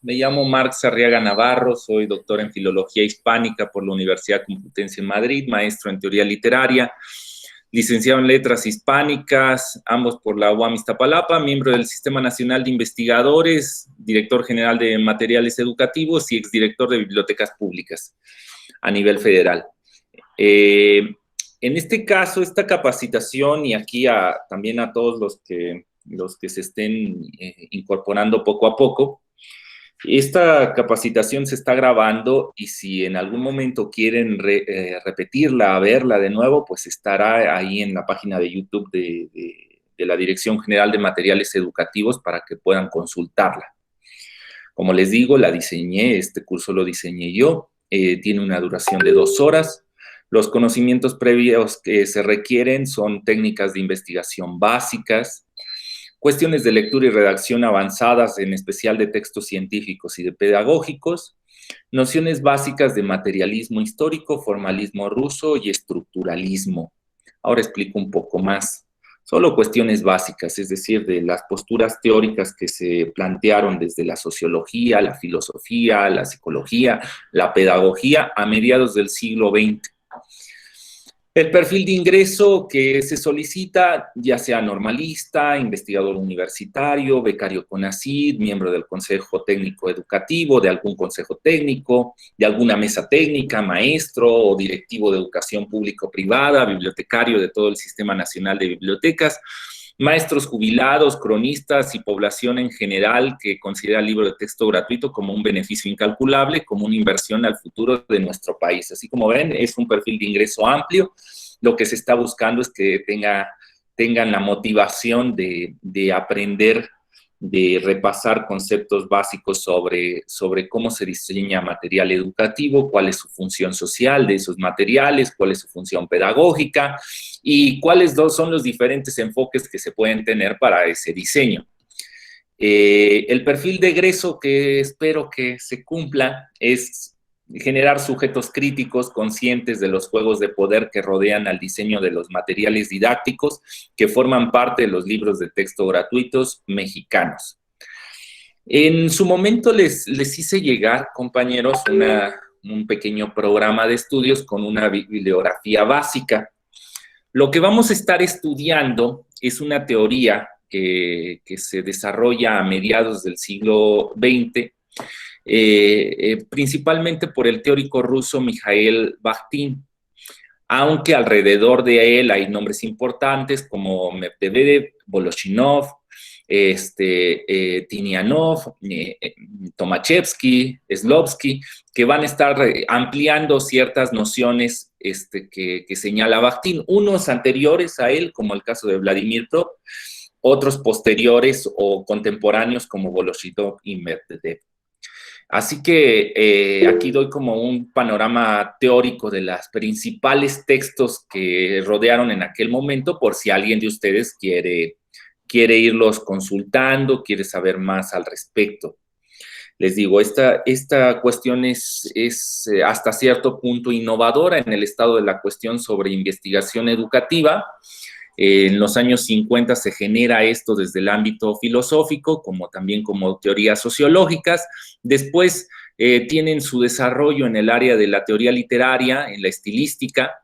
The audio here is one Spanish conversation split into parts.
Me llamo Marx Arriaga Navarro, soy doctor en Filología Hispánica por la Universidad Complutense en Madrid, maestro en Teoría Literaria, licenciado en Letras Hispánicas, ambos por la UAM Iztapalapa, miembro del Sistema Nacional de Investigadores, director general de Materiales Educativos y exdirector de Bibliotecas Públicas a nivel federal. En este caso, esta capacitación, y aquí también a todos los que se estén incorporando poco a poco, esta capacitación se está grabando y si en algún momento quieren repetirla, verla de nuevo, pues estará ahí en la página de YouTube de la Dirección General de Materiales Educativos para que puedan consultarla. Como les digo, este curso lo diseñé yo, tiene una duración de 2 horas. Los conocimientos previos que se requieren son técnicas de investigación básicas, cuestiones de lectura y redacción avanzadas, en especial de textos científicos y de pedagógicos, nociones básicas de materialismo histórico, formalismo ruso y estructuralismo. Ahora explico un poco más. Solo cuestiones básicas, es decir, de las posturas teóricas que se plantearon desde la sociología, la filosofía, la psicología, la pedagogía a mediados del siglo XX. El perfil de ingreso que se solicita, ya sea normalista, investigador universitario, becario CONACYT, miembro del Consejo Técnico Educativo, de algún consejo técnico, de alguna mesa técnica, maestro o directivo de educación pública o privada, bibliotecario de todo el Sistema Nacional de Bibliotecas, maestros jubilados, cronistas y población en general que considera el libro de texto gratuito como un beneficio incalculable, como una inversión al futuro de nuestro país. Así como ven, es un perfil de ingreso amplio. Lo que se está buscando es que tengan la motivación de aprender, de repasar conceptos básicos sobre cómo se diseña material educativo, cuál es su función social de esos materiales, cuál es su función pedagógica y cuáles son los diferentes enfoques que se pueden tener para ese diseño. El perfil de egreso que espero que se cumpla es generar sujetos críticos conscientes de los juegos de poder que rodean al diseño de los materiales didácticos que forman parte de los libros de texto gratuitos mexicanos. En su momento les hice llegar, compañeros, un pequeño programa de estudios con una bibliografía básica. Lo que vamos a estar estudiando es una teoría que se desarrolla a mediados del siglo XX, principalmente por el teórico ruso Mikhail Bakhtin, aunque alrededor de él hay nombres importantes como Medvedev, Voloshinov, Tinianov, Tomaszewski, Shklovsky, que van a estar ampliando ciertas nociones que señala Bakhtin, unos anteriores a él, como el caso de Vladimir Prop, otros posteriores o contemporáneos como Voloshinov y Medvedev. Así que aquí doy como un panorama teórico de los principales textos que rodearon en aquel momento, por si alguien de ustedes quiere irlos consultando, quiere saber más al respecto. Les digo, esta cuestión es hasta cierto punto innovadora en el estado de la cuestión sobre investigación educativa. En los años 50 se genera esto desde el ámbito filosófico, como también como teorías sociológicas. Después tienen su desarrollo en el área de la teoría literaria, en la estilística,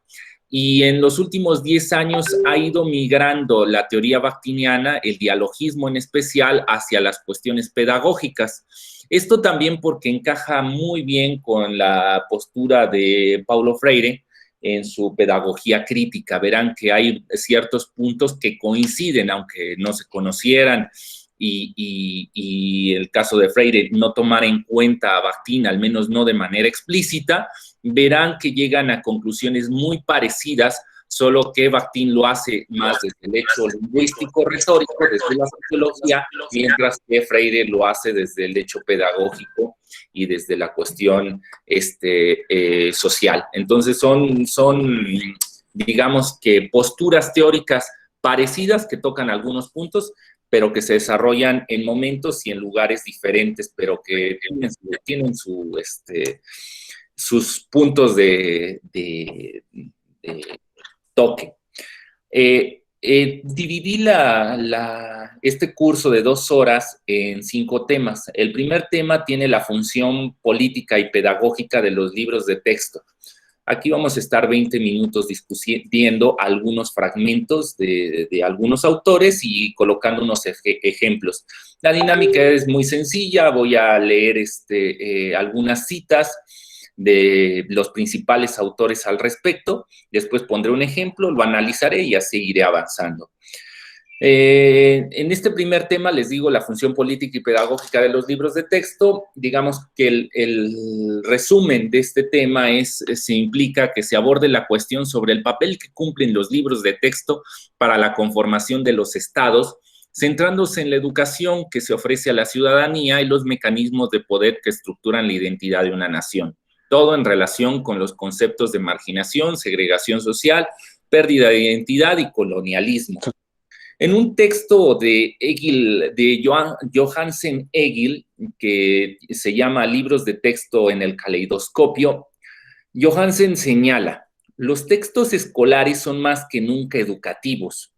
y en los últimos 10 años ha ido migrando la teoría bakhtiniana, el dialogismo en especial, hacia las cuestiones pedagógicas. Esto también porque encaja muy bien con la postura de Paulo Freire en su pedagogía crítica. Verán que hay ciertos puntos que coinciden, aunque no se conocieran, y el caso de Freire no tomar en cuenta a Bakhtin, al menos no de manera explícita, verán que llegan a conclusiones muy parecidas, solo que Bakhtin lo hace más desde el hecho lingüístico, retórico, desde la sociología, mientras que Freire lo hace desde el hecho pedagógico y desde la cuestión social. Entonces son, digamos que posturas teóricas parecidas que tocan algunos puntos, pero que se desarrollan en momentos y en lugares diferentes, pero que tienen sus puntos de toque. Dividí este curso de 2 horas en 5 temas. El primer tema tiene la función política y pedagógica de los libros de texto. Aquí vamos a estar 20 minutos discutiendo algunos fragmentos de algunos autores y colocando unos ejemplos. La dinámica es muy sencilla, voy a leer algunas citas de los principales autores al respecto, después pondré un ejemplo, lo analizaré y así iré avanzando. En este primer tema les digo la función política y pedagógica de los libros de texto. Digamos que el resumen de este tema se implica que se aborde la cuestión sobre el papel que cumplen los libros de texto para la conformación de los estados, centrándose en la educación que se ofrece a la ciudadanía y los mecanismos de poder que estructuran la identidad de una nación. Todo en relación con los conceptos de marginación, segregación social, pérdida de identidad y colonialismo. En un texto de Johansen Egil, que se llama Libros de texto en el caleidoscopio, Johansen señala, los textos escolares son más que nunca educativos,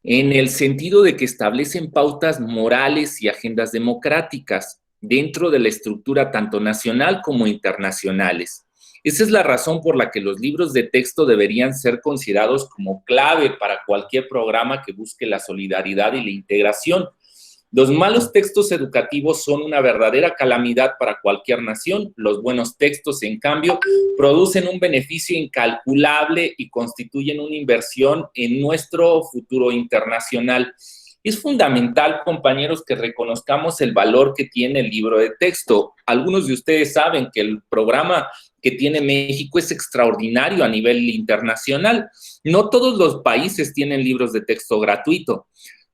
en el sentido de que establecen pautas morales y agendas democráticas dentro de la estructura tanto nacional como internacionales. Esa es la razón por la que los libros de texto deberían ser considerados como clave para cualquier programa que busque la solidaridad y la integración. Los malos textos educativos son una verdadera calamidad para cualquier nación. Los buenos textos, en cambio, producen un beneficio incalculable y constituyen una inversión en nuestro futuro internacional. Es fundamental, compañeros, que reconozcamos el valor que tiene el libro de texto. Algunos de ustedes saben que el programa que tiene México es extraordinario a nivel internacional. No todos los países tienen libros de texto gratuito.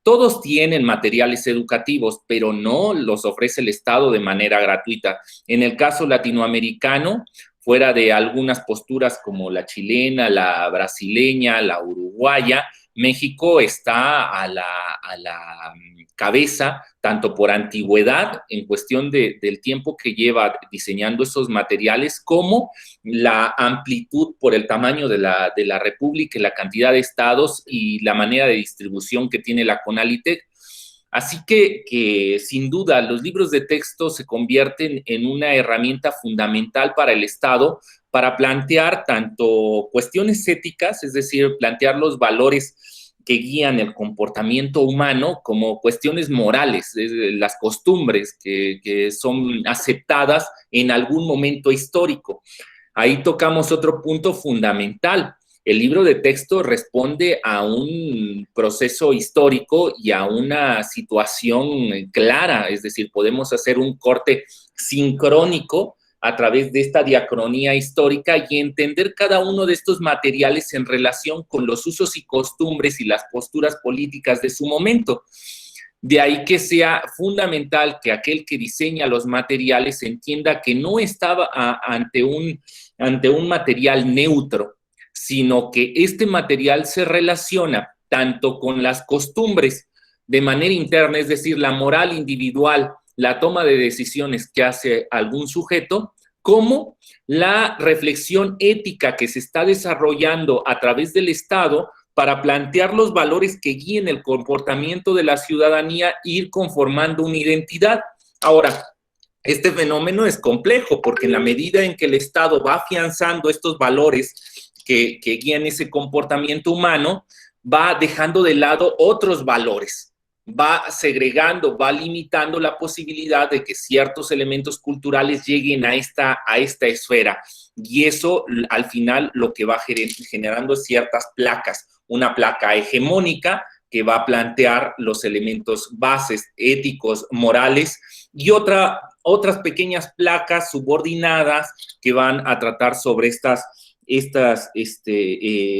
Todos tienen materiales educativos, pero no los ofrece el Estado de manera gratuita. En el caso latinoamericano, fuera de algunas posturas como la chilena, la brasileña, la uruguaya, México está a la cabeza, tanto por antigüedad, en cuestión del tiempo que lleva diseñando esos materiales, como la amplitud por el tamaño de la República y la cantidad de estados y la manera de distribución que tiene la CONALITEC. Así que sin duda los libros de texto se convierten en una herramienta fundamental para el Estado para plantear tanto cuestiones éticas, es decir, plantear los valores que guían el comportamiento humano, como cuestiones morales, las costumbres que son aceptadas en algún momento histórico. Ahí tocamos otro punto fundamental. El libro de texto responde a un proceso histórico y a una situación clara, es decir, podemos hacer un corte sincrónico a través de esta diacronía histórica y entender cada uno de estos materiales en relación con los usos y costumbres y las posturas políticas de su momento. De ahí que sea fundamental que aquel que diseña los materiales entienda que no estaba ante un material neutro, sino que este material se relaciona tanto con las costumbres de manera interna, es decir, la moral individual, la toma de decisiones que hace algún sujeto, como la reflexión ética que se está desarrollando a través del Estado para plantear los valores que guíen el comportamiento de la ciudadanía e ir conformando una identidad. Ahora, este fenómeno es complejo porque en la medida en que el Estado va afianzando estos valores que guían ese comportamiento humano, va dejando de lado otros valores, va segregando, va limitando la posibilidad de que ciertos elementos culturales lleguen a esta esfera. Y eso, al final, lo que va generando es ciertas placas. Una placa hegemónica que va a plantear los elementos bases éticos, morales, y otras pequeñas placas subordinadas que van a tratar sobre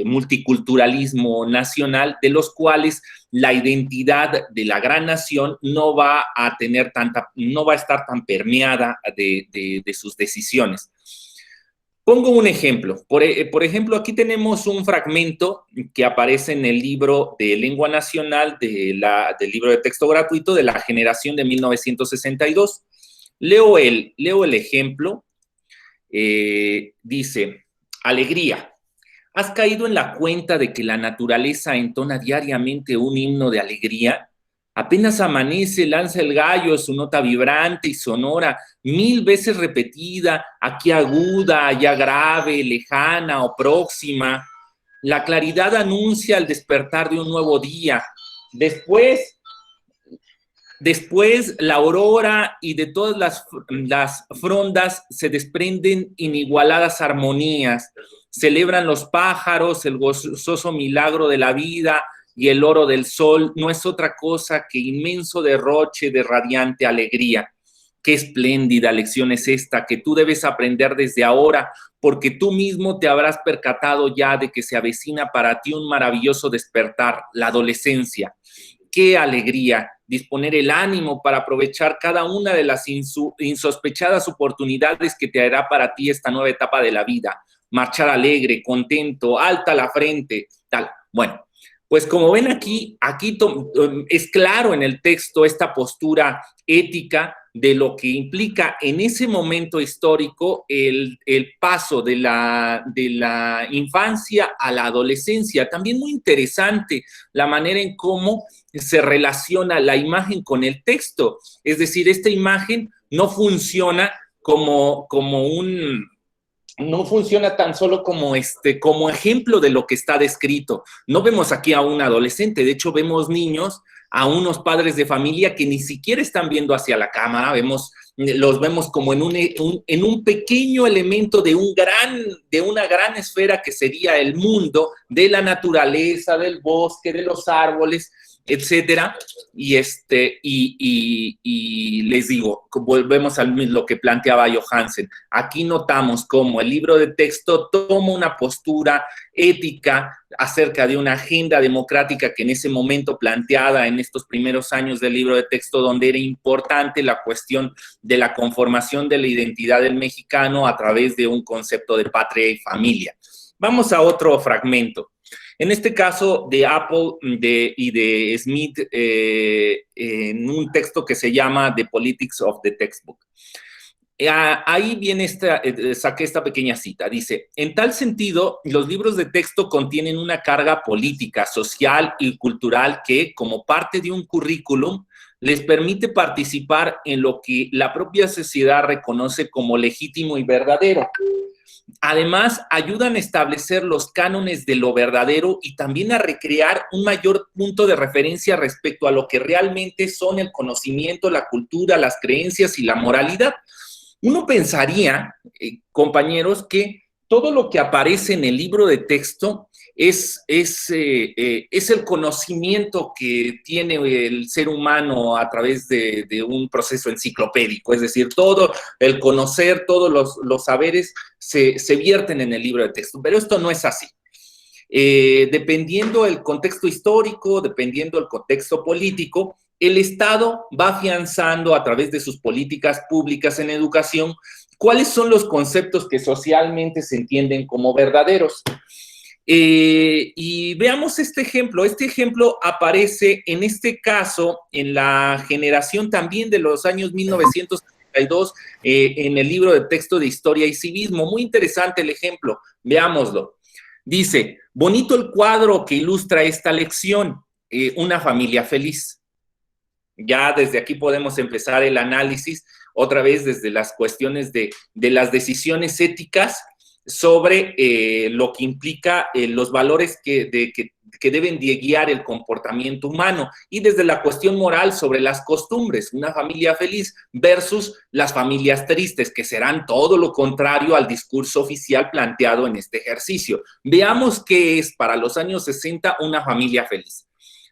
multiculturalismo nacional, de los cuales la identidad de la gran nación no va a estar tan permeada de sus decisiones. Pongo un ejemplo. Por ejemplo, aquí tenemos un fragmento que aparece en el libro de Lengua Nacional del libro de texto gratuito de la generación de 1962. Leo el ejemplo. Dice, alegría. ¿Has caído en la cuenta de que la naturaleza entona diariamente un himno de alegría? Apenas amanece, lanza el gallo su nota vibrante y sonora, 1000 veces repetida, aquí aguda, allá grave, lejana o próxima. La claridad anuncia el despertar de un nuevo día. Después la aurora y de todas las frondas se desprenden inigualadas armonías. Celebran los pájaros el gozoso milagro de la vida, y el oro del sol no es otra cosa que inmenso derroche de radiante alegría. Qué espléndida lección es esta que tú debes aprender desde ahora, porque tú mismo te habrás percatado ya de que se avecina para ti un maravilloso despertar, la adolescencia. Qué alegría disponer el ánimo para aprovechar cada una de las insospechadas oportunidades que te dará para ti esta nueva etapa de la vida. Marchar alegre, contento, alta la frente, tal. Bueno, pues como ven aquí es claro en el texto esta postura ética de lo que implica en ese momento histórico el paso de la infancia a la adolescencia. También muy interesante la manera en cómo se relaciona la imagen con el texto. Es decir, esta imagen no funciona no funciona tan solo como ejemplo de lo que está descrito. No vemos aquí a un adolescente, de hecho vemos niños, a unos padres de familia que ni siquiera están viendo hacia la cámara, los vemos como en un pequeño elemento de una gran esfera que sería el mundo, de la naturaleza, del bosque, de los árboles, etcétera. Y les digo, volvemos a lo que planteaba Johansen. Aquí notamos cómo el libro de texto toma una postura ética acerca de una agenda democrática que en ese momento planteada en estos primeros años del libro de texto, donde era importante la cuestión de la conformación de la identidad del mexicano a través de un concepto de patria y familia. Vamos a otro fragmento. En este caso de Apple y de Smith, en un texto que se llama The Politics of the Textbook. Ahí viene saqué esta pequeña cita. Dice, en tal sentido, los libros de texto contienen una carga política, social y cultural que, como parte de un currículum, les permite participar en lo que la propia sociedad reconoce como legítimo y verdadero. Además, ayudan a establecer los cánones de lo verdadero y también a recrear un mayor punto de referencia respecto a lo que realmente son el conocimiento, la cultura, las creencias y la moralidad. Uno pensaría, compañeros, que todo lo que aparece en el libro de texto es el conocimiento que tiene el ser humano a través de un proceso enciclopédico, es decir, todo el conocer, todos los saberes se vierten en el libro de texto, pero esto no es así. Dependiendo del contexto histórico, dependiendo del contexto político, el Estado va afianzando a través de sus políticas públicas en educación cuáles son los conceptos que socialmente se entienden como verdaderos. Y veamos este ejemplo. Este ejemplo aparece, en este caso, en la generación también de los años 1932, en el libro de texto de Historia y Civismo. Muy interesante el ejemplo. Veámoslo. Dice, bonito el cuadro que ilustra esta lección, una familia feliz. Ya desde aquí podemos empezar el análisis, otra vez desde las cuestiones de las decisiones éticas sobre lo que implica los valores que deben de guiar el comportamiento humano, y desde la cuestión moral sobre las costumbres, una familia feliz versus las familias tristes, que serán todo lo contrario al discurso oficial planteado en este ejercicio. Veamos qué es para los años 60 una familia feliz.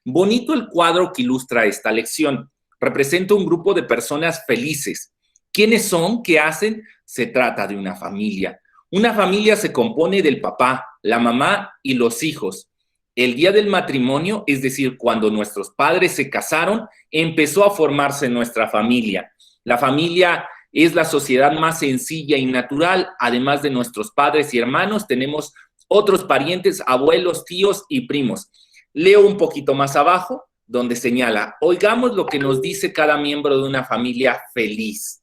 Bonito el cuadro que ilustra esta lección. Representa un grupo de personas felices. ¿Quiénes son? ¿Qué hacen? Se trata de una familia. Una familia se compone del papá, la mamá y los hijos. El día del matrimonio, es decir, cuando nuestros padres se casaron, empezó a formarse nuestra familia. La familia es la sociedad más sencilla y natural. Además de nuestros padres y hermanos, tenemos otros parientes, abuelos, tíos y primos. Leo un poquito más abajo, donde señala, oigamos lo que nos dice cada miembro de una familia feliz.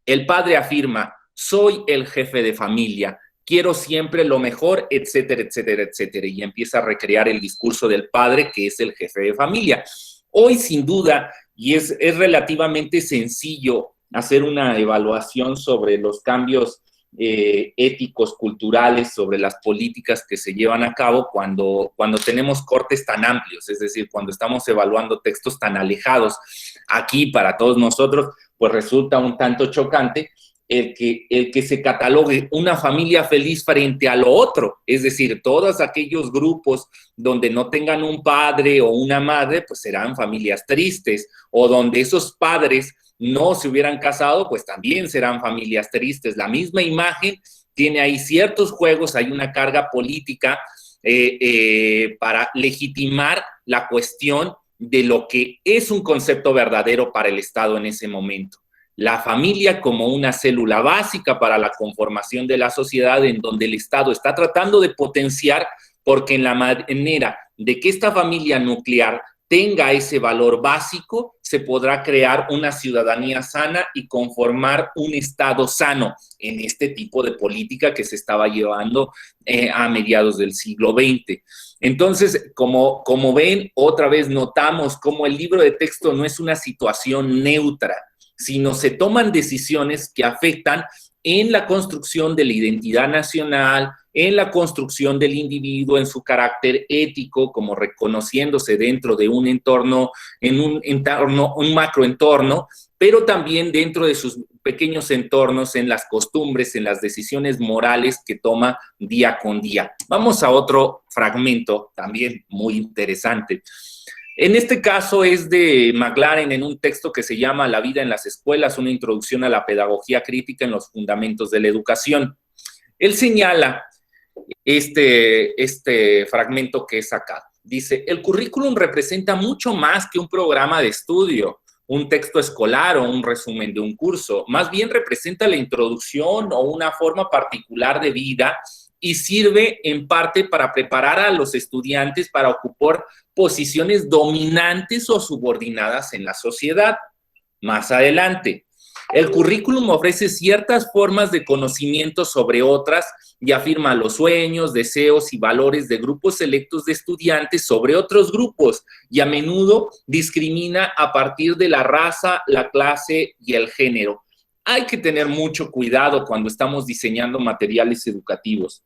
El padre afirma, soy el jefe de familia. quiero siempre lo mejor, etcétera, etcétera, etcétera. Y empieza a recrear el discurso del padre, que es el jefe de familia. Hoy, sin duda, y es relativamente sencillo hacer una evaluación sobre los cambios éticos, culturales, sobre las políticas que se llevan a cabo cuando tenemos cortes tan amplios, es decir, cuando estamos evaluando textos tan alejados. Aquí, para todos nosotros, pues resulta un tanto chocante el que se catalogue una familia feliz frente a lo otro, es decir, todos aquellos grupos donde no tengan un padre o una madre, pues serán familias tristes, o donde esos padres no se hubieran casado, pues también serán familias tristes. La misma imagen tiene ahí ciertos juegos, hay una carga política para legitimar la cuestión de lo que es un concepto verdadero para el Estado en ese momento. La familia como una célula básica para la conformación de la sociedad, en donde el Estado está tratando de potenciar, porque en la manera de que esta familia nuclear tenga ese valor básico, se podrá crear una ciudadanía sana y conformar un Estado sano en este tipo de política que se estaba llevando a mediados del siglo XX. Entonces, como ven, otra vez notamos cómo el libro de texto no es una situación neutra, sino se toman decisiones que afectan en la construcción de la identidad nacional, en la construcción del individuo, en su carácter ético, como reconociéndose dentro de un entorno, un macroentorno, pero también dentro de sus pequeños entornos, en las costumbres, en las decisiones morales que toma día con día. Vamos a otro fragmento también muy interesante. En este caso es de McLaren, en un texto que se llama La vida en las escuelas, una introducción a la pedagogía crítica en los fundamentos de la educación. Él señala este fragmento que he sacado. Dice, el currículum representa mucho más que un programa de estudio, un texto escolar o un resumen de un curso. Más bien representa la introducción o una forma particular de vida y sirve en parte para preparar a los estudiantes para ocupar posiciones dominantes o subordinadas en la sociedad. Más adelante, el currículum ofrece ciertas formas de conocimiento sobre otras y afirma los sueños, deseos y valores de grupos selectos de estudiantes sobre otros grupos, y a menudo discrimina a partir de la raza, la clase y el género. Hay que tener mucho cuidado cuando estamos diseñando materiales educativos.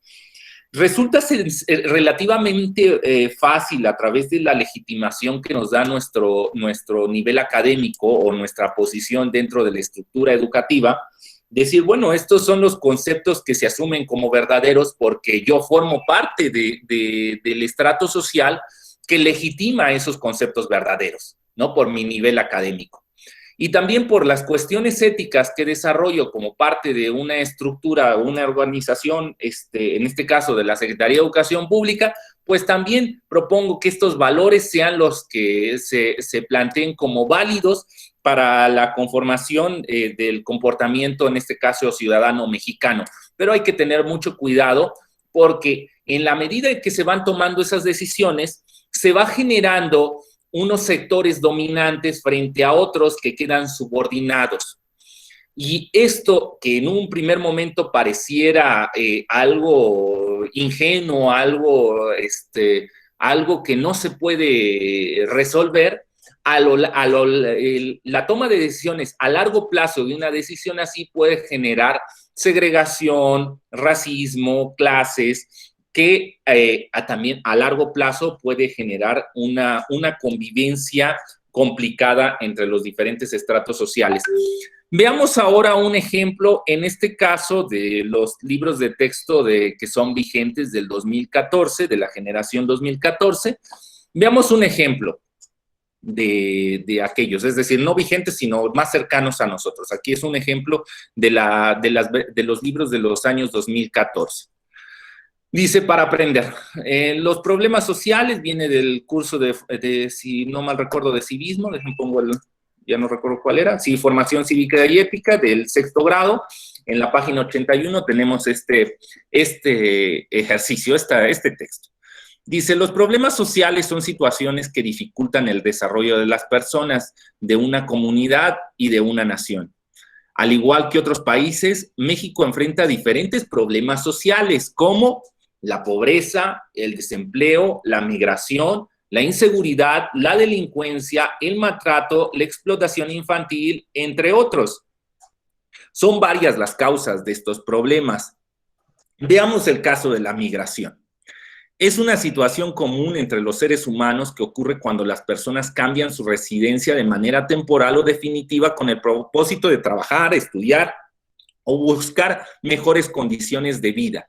Resulta relativamente fácil, a través de la legitimación que nos da nuestro nivel académico o nuestra posición dentro de la estructura educativa, decir, bueno, estos son los conceptos que se asumen como verdaderos porque yo formo parte del estrato social que legitima esos conceptos verdaderos, ¿no? Por mi nivel académico. Y también por las cuestiones éticas que desarrollo como parte de una estructura, una organización, en este caso de la Secretaría de Educación Pública, pues también propongo que estos valores sean los que se planteen como válidos para la conformación del comportamiento, en este caso ciudadano mexicano. Pero hay que tener mucho cuidado porque en la medida en que se van tomando esas decisiones, se va generando unos sectores dominantes frente a otros que quedan subordinados. Y esto, que en un primer momento pareciera algo ingenuo, algo que no se puede resolver, la toma de decisiones a largo plazo de una decisión así puede generar segregación, racismo, clases, que también a largo plazo puede generar una convivencia complicada entre los diferentes estratos sociales. Veamos ahora un ejemplo, en este caso, de los libros de texto que son vigentes del 2014, de la generación 2014. Veamos un ejemplo de aquellos, es decir, no vigentes, sino más cercanos a nosotros. Aquí es un ejemplo de los libros de los años 2014. Dice, para aprender, los problemas sociales, viene del curso si no mal recuerdo, de civismo, ya no recuerdo cuál era, sí, formación cívica y ética del sexto grado. En la página 81 tenemos este ejercicio, este texto. Dice, los problemas sociales son situaciones que dificultan el desarrollo de las personas, de una comunidad y de una nación. Al igual que otros países, México enfrenta diferentes problemas sociales como la pobreza, el desempleo, la migración, la inseguridad, la delincuencia, el maltrato, la explotación infantil, entre otros. Son varias las causas de estos problemas. Veamos el caso de la migración. Es una situación común entre los seres humanos que ocurre cuando las personas cambian su residencia de manera temporal o definitiva con el propósito de trabajar, estudiar o buscar mejores condiciones de vida.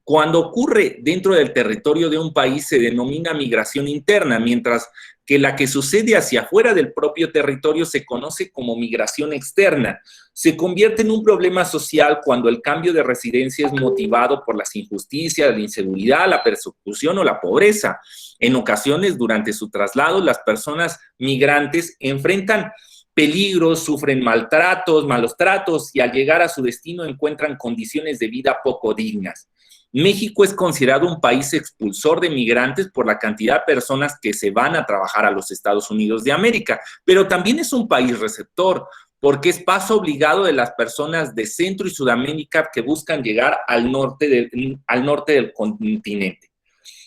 Cuando ocurre dentro del territorio de un país se denomina migración interna, mientras que la que sucede hacia afuera del propio territorio se conoce como migración externa. Se convierte en un problema social cuando el cambio de residencia es motivado por las injusticias, la inseguridad, la persecución o la pobreza. En ocasiones, durante su traslado, las personas migrantes enfrentan peligros, sufren maltratos, malos tratos y al llegar a su destino encuentran condiciones de vida poco dignas. México es considerado un país expulsor de migrantes por la cantidad de personas que se van a trabajar a los Estados Unidos de América, pero también es un país receptor, porque es paso obligado de las personas de Centro y Sudamérica que buscan llegar al norte del continente.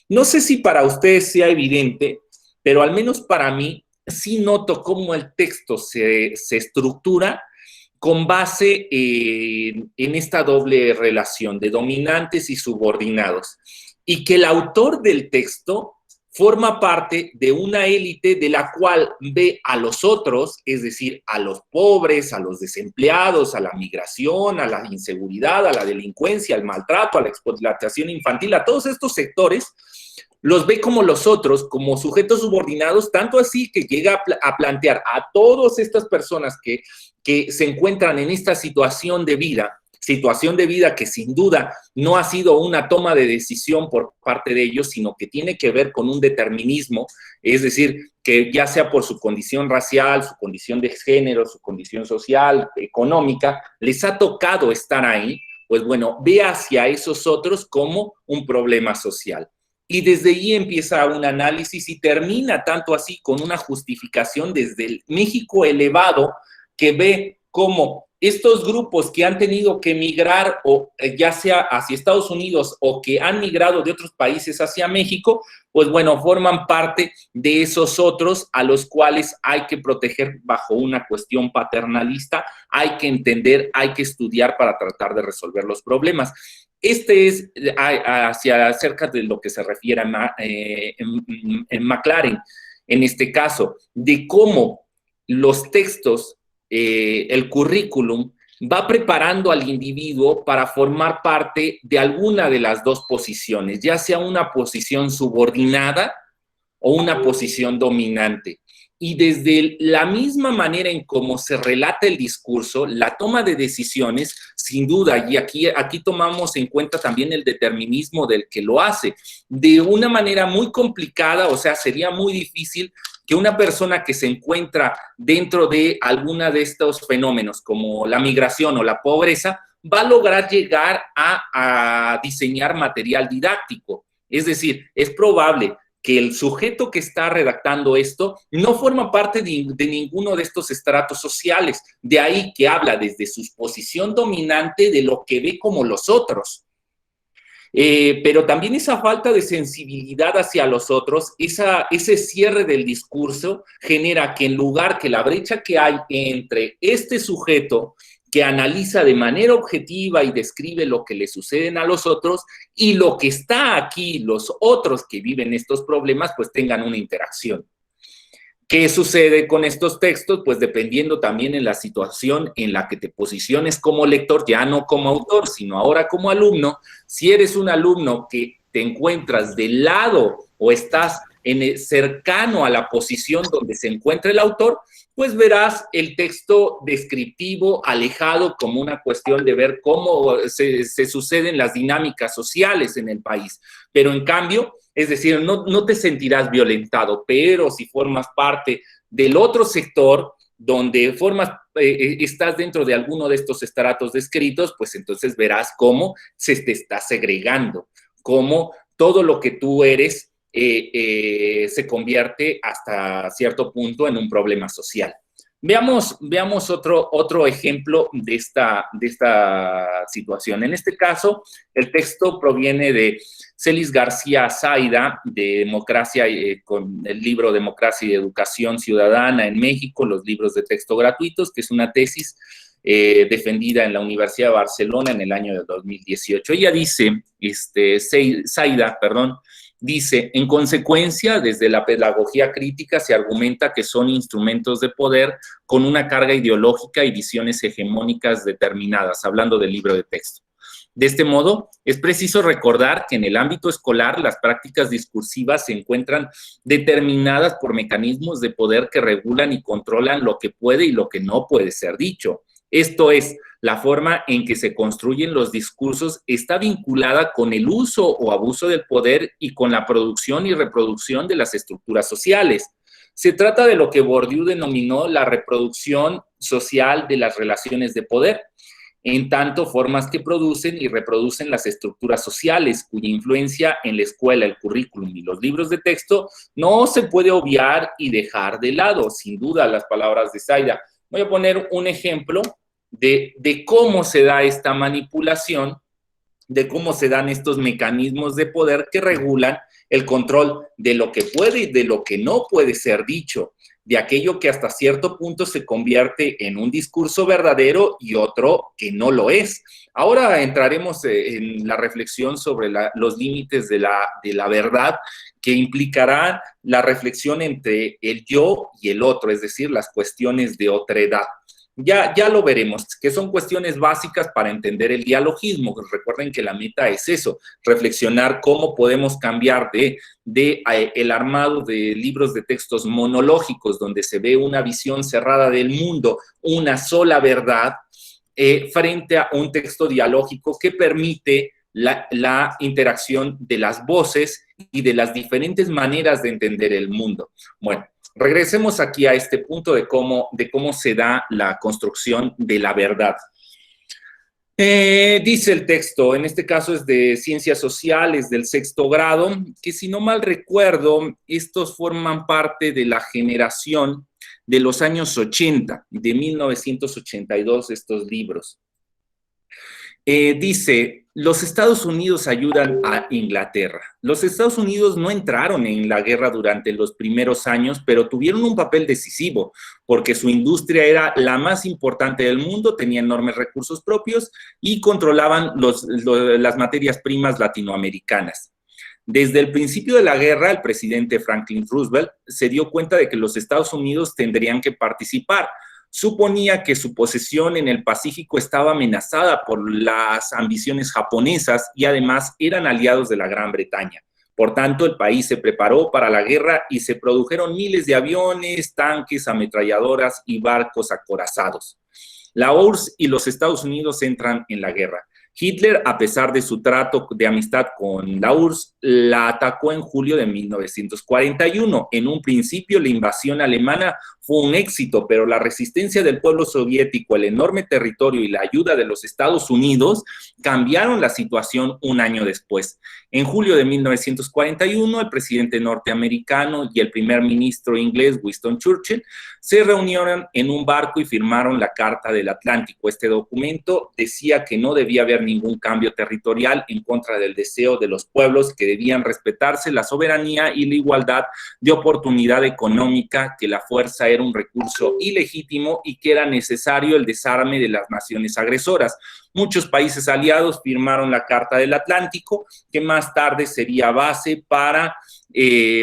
No sé si para ustedes sea evidente, pero al menos para mí sí noto cómo el texto se estructura con base en esta doble relación de dominantes y subordinados, y que el autor del texto forma parte de una élite de la cual ve a los otros, es decir, a los pobres, a los desempleados, a la migración, a la inseguridad, a la delincuencia, al maltrato, a la explotación infantil, a todos estos sectores, los ve como los otros, como sujetos subordinados, tanto así que llega a plantear a todas estas personas que se encuentran en esta situación de vida que sin duda no ha sido una toma de decisión por parte de ellos, sino que tiene que ver con un determinismo, es decir, que ya sea por su condición racial, su condición de género, su condición social, económica, les ha tocado estar ahí, pues bueno, ve hacia esos otros como un problema social. Y desde ahí empieza un análisis y termina tanto así con una justificación desde el México elevado que ve cómo estos grupos que han tenido que migrar o ya sea hacia Estados Unidos o que han migrado de otros países hacia México, pues bueno, forman parte de esos otros a los cuales hay que proteger bajo una cuestión paternalista, hay que entender, hay que estudiar para tratar de resolver los problemas. Este es acerca de lo que se refiere en McLaren, en este caso, de cómo los textos, el currículum, va preparando al individuo para formar parte de alguna de las dos posiciones, ya sea una posición subordinada o una posición dominante. Y desde la misma manera en cómo se relata el discurso, la toma de decisiones, sin duda, y aquí tomamos en cuenta también el determinismo del que lo hace, de una manera muy complicada, o sea, sería muy difícil que una persona que se encuentra dentro de alguna de estos fenómenos, como la migración o la pobreza, va a lograr llegar a diseñar material didáctico. Es decir, es probable que el sujeto que está redactando esto no forma parte de ninguno de estos estratos sociales. De ahí que habla desde su posición dominante de lo que ve como los otros. Pero también esa falta de sensibilidad hacia los otros, ese cierre del discurso genera que en lugar que la brecha que hay entre este sujeto que analiza de manera objetiva y describe lo que le suceden a los otros y lo que está aquí, los otros que viven estos problemas, pues tengan una interacción. ¿Qué sucede con estos textos? Pues dependiendo también en la situación en la que te posiciones como lector, ya no como autor, sino ahora como alumno. Si eres un alumno que te encuentras del lado o estás cercano a la posición donde se encuentra el autor, pues verás el texto descriptivo alejado como una cuestión de ver cómo se suceden las dinámicas sociales en el país. Pero en cambio, es decir, no te sentirás violentado, pero si formas parte del otro sector, donde estás dentro de alguno de estos estratos descritos, pues entonces verás cómo se te está segregando, cómo todo lo que tú eres se convierte hasta cierto punto en un problema social. Veamos otro ejemplo de esta situación. En este caso, el texto proviene de Celis García Zaida, de Democracia, con el libro Democracia y Educación Ciudadana en México, los libros de texto gratuitos, que es una tesis defendida en la Universidad de Barcelona en el año de 2018. Ella dice, Zaida, perdón, dice, en consecuencia, desde la pedagogía crítica se argumenta que son instrumentos de poder con una carga ideológica y visiones hegemónicas determinadas, hablando del libro de texto. De este modo, es preciso recordar que en el ámbito escolar las prácticas discursivas se encuentran determinadas por mecanismos de poder que regulan y controlan lo que puede y lo que no puede ser dicho. Esto es, la forma en que se construyen los discursos está vinculada con el uso o abuso del poder y con la producción y reproducción de las estructuras sociales. Se trata de lo que Bourdieu denominó la reproducción social de las relaciones de poder, en tanto formas que producen y reproducen las estructuras sociales, cuya influencia en la escuela, el currículum y los libros de texto no se puede obviar y dejar de lado, sin duda, las palabras de Zaida. Voy a poner un ejemplo de cómo se da esta manipulación, de cómo se dan estos mecanismos de poder que regulan el control de lo que puede y de lo que no puede ser dicho, de aquello que hasta cierto punto se convierte en un discurso verdadero y otro que no lo es. Ahora entraremos en la reflexión sobre los límites de la verdad, que implicará la reflexión entre el yo y el otro, es decir, las cuestiones de otredad. Ya lo veremos, que son cuestiones básicas para entender el dialogismo. Recuerden que la meta es eso, reflexionar cómo podemos cambiar de el armado de libros de textos monológicos, donde se ve una visión cerrada del mundo, una sola verdad, frente a un texto dialógico que permite la interacción de las voces y de las diferentes maneras de entender el mundo. Bueno, regresemos aquí a este punto de cómo se da la construcción de la verdad. Dice el texto, en este caso es de Ciencias Sociales del 6º grado, que si no mal recuerdo, estos forman parte de la generación de los años 80, de 1982, estos libros. Dice, los Estados Unidos ayudan a Inglaterra. Los Estados Unidos no entraron en la guerra durante los primeros años, pero tuvieron un papel decisivo, porque su industria era la más importante del mundo, tenía enormes recursos propios y controlaban las materias primas latinoamericanas. Desde el principio de la guerra, el presidente Franklin Roosevelt se dio cuenta de que los Estados Unidos tendrían que participar. Suponía que su posesión en el Pacífico estaba amenazada por las ambiciones japonesas y además eran aliados de la Gran Bretaña. Por tanto, el país se preparó para la guerra y se produjeron miles de aviones, tanques, ametralladoras y barcos acorazados. La URSS y los Estados Unidos entran en la guerra. Hitler, a pesar de su trato de amistad con la URSS, la atacó en julio de 1941. En un principio, la invasión alemana fue un éxito, pero la resistencia del pueblo soviético, el enorme territorio y la ayuda de los Estados Unidos cambiaron la situación un año después. En julio de 1941, el presidente norteamericano y el primer ministro inglés, Winston Churchill, se reunieron en un barco y firmaron la Carta del Atlántico. Este documento decía que no debía haber ningún cambio territorial en contra del deseo de los pueblos, que debían respetarse la soberanía y la igualdad de oportunidad económica, que la fuerza era un recurso ilegítimo y que era necesario el desarme de las naciones agresoras. Muchos países aliados firmaron la Carta del Atlántico, que más tarde sería base para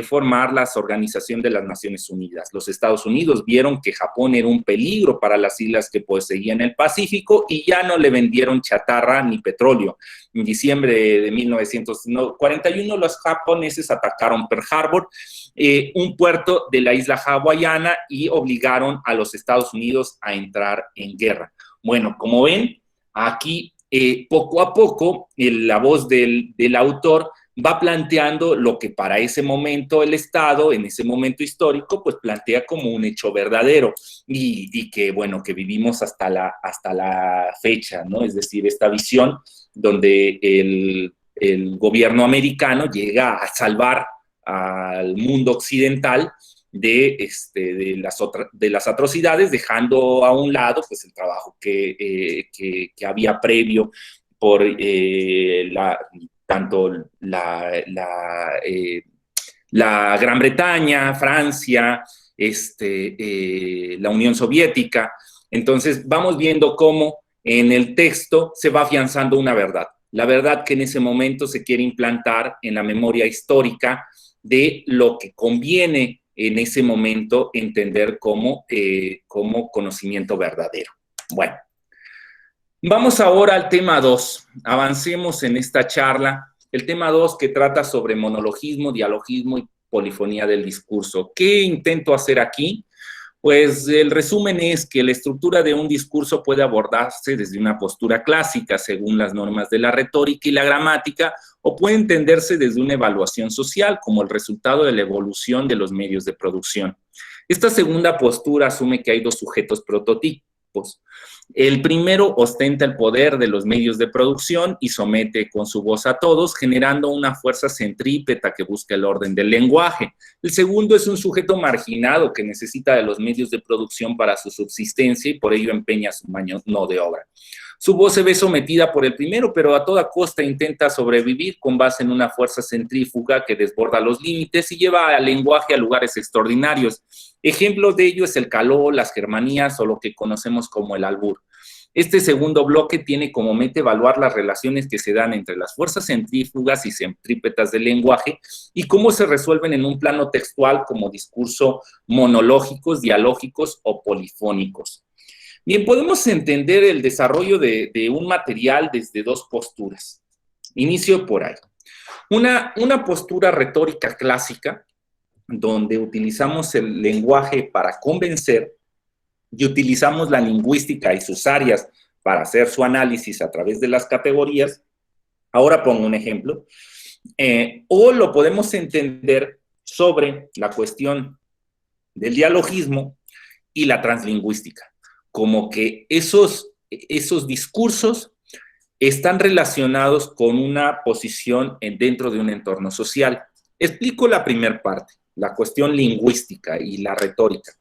formar la Organización de las Naciones Unidas. Los Estados Unidos vieron que Japón era un peligro para las islas que poseían el Pacífico y ya no le vendieron chatarra ni petróleo. En diciembre de 1941, los japoneses atacaron Pearl Harbor, un puerto de la isla hawaiana, y obligaron a los Estados Unidos a entrar en guerra. Bueno, como ven, aquí poco a poco la voz del autor va planteando lo que para ese momento el Estado, en ese momento histórico, pues plantea como un hecho verdadero y que, bueno, que vivimos hasta la fecha, ¿no? Es decir, esta visión donde el gobierno americano llega a salvar al mundo occidental de las atrocidades, dejando a un lado pues, el trabajo que había previo por tanto la Gran Bretaña, Francia, la Unión Soviética. Entonces vamos viendo cómo en el texto se va afianzando una verdad. La verdad que en ese momento se quiere implantar en la memoria histórica de lo que conviene en ese momento entender como conocimiento verdadero. Bueno, vamos ahora al tema 2. Avancemos en esta charla. El tema 2 que trata sobre monologismo, dialogismo y polifonía del discurso. ¿Qué intento hacer aquí? Pues el resumen es que la estructura de un discurso puede abordarse desde una postura clásica, según las normas de la retórica y la gramática, o puede entenderse desde una evaluación social, como el resultado de la evolución de los medios de producción. Esta segunda postura asume que hay dos sujetos prototipos. El primero ostenta el poder de los medios de producción y somete con su voz a todos, generando una fuerza centrípeta que busca el orden del lenguaje. El segundo es un sujeto marginado que necesita de los medios de producción para su subsistencia y por ello empeña su mano de obra. Su voz se ve sometida por el primero, pero a toda costa intenta sobrevivir con base en una fuerza centrífuga que desborda los límites y lleva al lenguaje a lugares extraordinarios. Ejemplos de ello es el caló, las germanías o lo que conocemos como el albur. Este segundo bloque tiene como meta evaluar las relaciones que se dan entre las fuerzas centrífugas y centrípetas del lenguaje y cómo se resuelven en un plano textual como discurso monológicos, dialógicos o polifónicos. Bien, podemos entender el desarrollo de un material desde dos posturas. Inicio por ahí. Una postura retórica clásica, donde utilizamos el lenguaje para convencer y utilizamos la lingüística y sus áreas para hacer su análisis a través de las categorías. Ahora pongo un ejemplo. O lo podemos entender sobre la cuestión del dialogismo y la translingüística, como que esos discursos están relacionados con una posición dentro de un entorno social. Explico la primera parte, la cuestión lingüística y la retórica.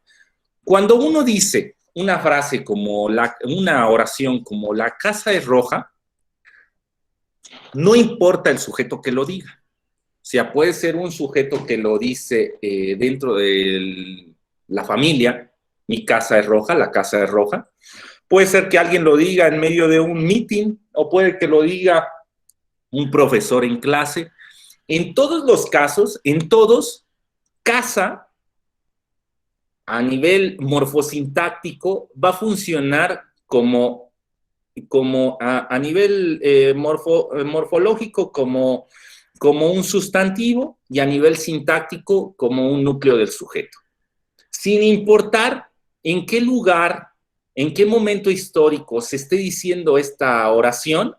Cuando uno dice una frase como una oración como la casa es roja, no importa el sujeto que lo diga. O sea, puede ser un sujeto que lo dice dentro de la familia, mi casa es roja, la casa es roja. Puede ser que alguien lo diga en medio de un meeting o puede que lo diga un profesor en clase. En todos los casos, en todos, casa a nivel morfosintáctico va a funcionar como a nivel morfológico como un sustantivo y a nivel sintáctico como un núcleo del sujeto. Sin importar en qué lugar, en qué momento histórico se esté diciendo esta oración,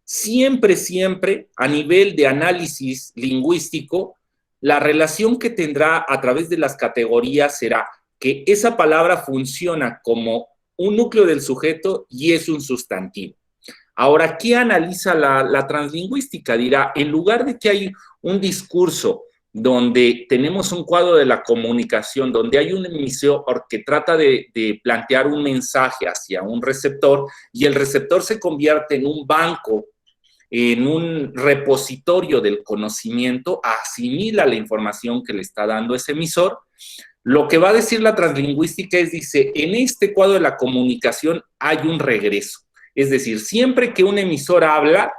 siempre a nivel de análisis lingüístico, la relación que tendrá a través de las categorías será que esa palabra funciona como un núcleo del sujeto y es un sustantivo. Ahora, ¿qué analiza la translingüística? Dirá, en lugar de que hay un discurso donde tenemos un cuadro de la comunicación, donde hay un emisor que trata de plantear un mensaje hacia un receptor y el receptor se convierte en un banco, en un repositorio del conocimiento, asimila la información que le está dando ese emisor. Lo que va a decir la translingüística es, dice, en este cuadro de la comunicación hay un regreso. Es decir, siempre que un emisor habla,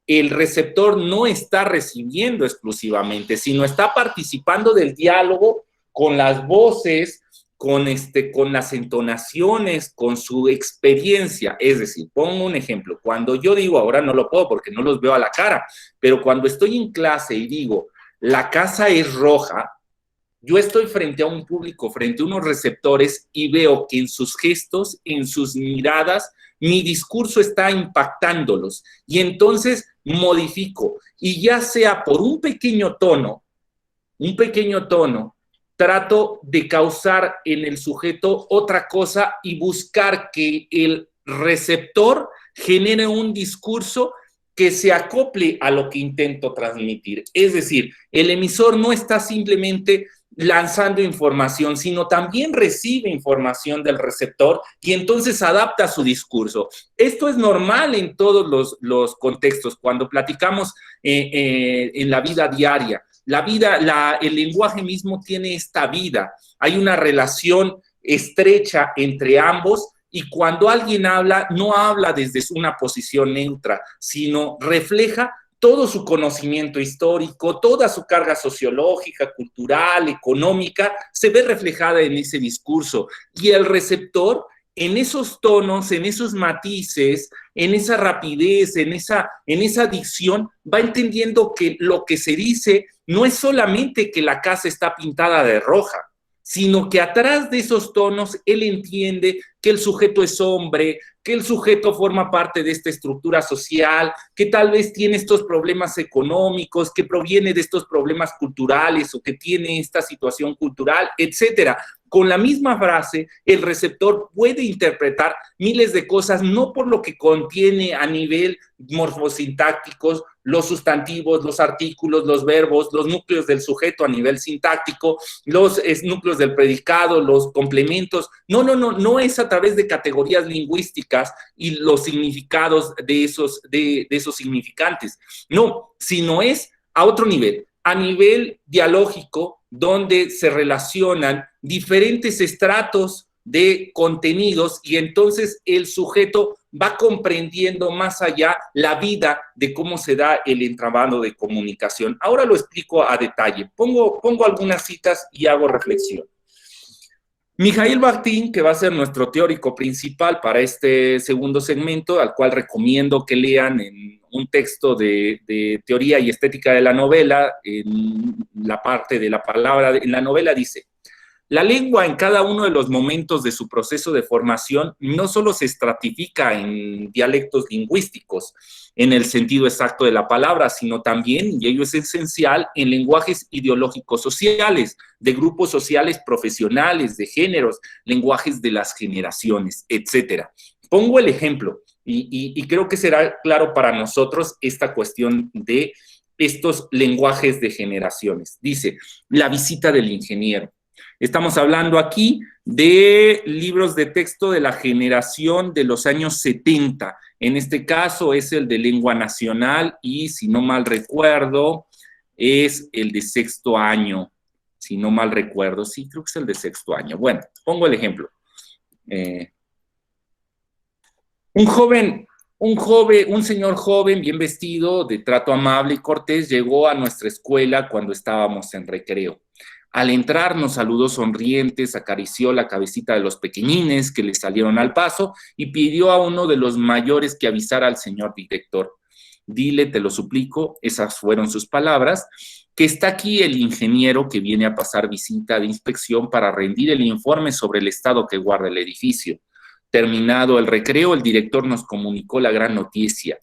el receptor no está recibiendo exclusivamente, sino está participando del diálogo con las voces, con las entonaciones, con su experiencia. Es decir, pongo un ejemplo. Cuando yo digo, ahora no lo puedo porque no los veo a la cara, pero cuando estoy en clase y digo, la casa es roja, yo estoy frente a un público, frente a unos receptores y veo que en sus gestos, en sus miradas, mi discurso está impactándolos y entonces modifico y ya sea por un pequeño tono, trato de causar en el sujeto otra cosa y buscar que el receptor genere un discurso que se acople a lo que intento transmitir. Es decir, el emisor no está simplemente lanzando información, sino también recibe información del receptor y entonces adapta su discurso. Esto es normal en todos los contextos, cuando platicamos en la vida diaria. El lenguaje mismo tiene esta vida. Hay una relación estrecha entre ambos y cuando alguien habla, no habla desde una posición neutra, sino refleja todo su conocimiento histórico, toda su carga sociológica, cultural, económica, se ve reflejada en ese discurso. Y el receptor, en esos tonos, en esos matices, en esa rapidez, en esa dicción, va entendiendo que lo que se dice no es solamente que la casa está pintada de roja, sino que atrás de esos tonos él entiende que el sujeto es hombre, que el sujeto forma parte de esta estructura social, que tal vez tiene estos problemas económicos, que proviene de estos problemas culturales o que tiene esta situación cultural, etcétera. Con la misma frase, el receptor puede interpretar miles de cosas, no por lo que contiene a nivel morfosintácticos, los sustantivos, los artículos, los verbos, los núcleos del sujeto a nivel sintáctico, los núcleos del predicado, los complementos. No es a través de categorías lingüísticas y los significados de esos significantes. No, sino es a otro nivel, a nivel dialógico, donde se relacionan diferentes estratos de contenidos y entonces el sujeto va comprendiendo más allá la vida de cómo se da el entramado de comunicación. Ahora lo explico a detalle. Pongo algunas citas y hago reflexión. Mijaíl Bakhtin, que va a ser nuestro teórico principal para este segundo segmento, al cual recomiendo que lean en un texto de teoría y estética de la novela, en la parte de la palabra, en la novela dice: la lengua en cada uno de los momentos de su proceso de formación no solo se estratifica en dialectos lingüísticos, en el sentido exacto de la palabra, sino también, y ello es esencial, en lenguajes ideológicos sociales, de grupos sociales profesionales, de géneros, lenguajes de las generaciones, etcétera. Pongo el ejemplo, y creo que será claro para nosotros esta cuestión de estos lenguajes de generaciones. Dice, la visita del ingeniero. Estamos hablando aquí de libros de texto de la generación de los años 70. En este caso es el de lengua nacional y, si no mal recuerdo, es el de sexto año. Si no mal recuerdo, sí, creo que es el de sexto año. Bueno, pongo el ejemplo. Un señor joven, bien vestido, de trato amable y cortés, llegó a nuestra escuela cuando estábamos en recreo. Al entrar nos saludó sonrientes, acarició la cabecita de los pequeñines que le salieron al paso y pidió a uno de los mayores que avisara al señor director. Dile, te lo suplico, esas fueron sus palabras, que está aquí el ingeniero que viene a pasar visita de inspección para rendir el informe sobre el estado que guarda el edificio. Terminado el recreo, el director nos comunicó la gran noticia.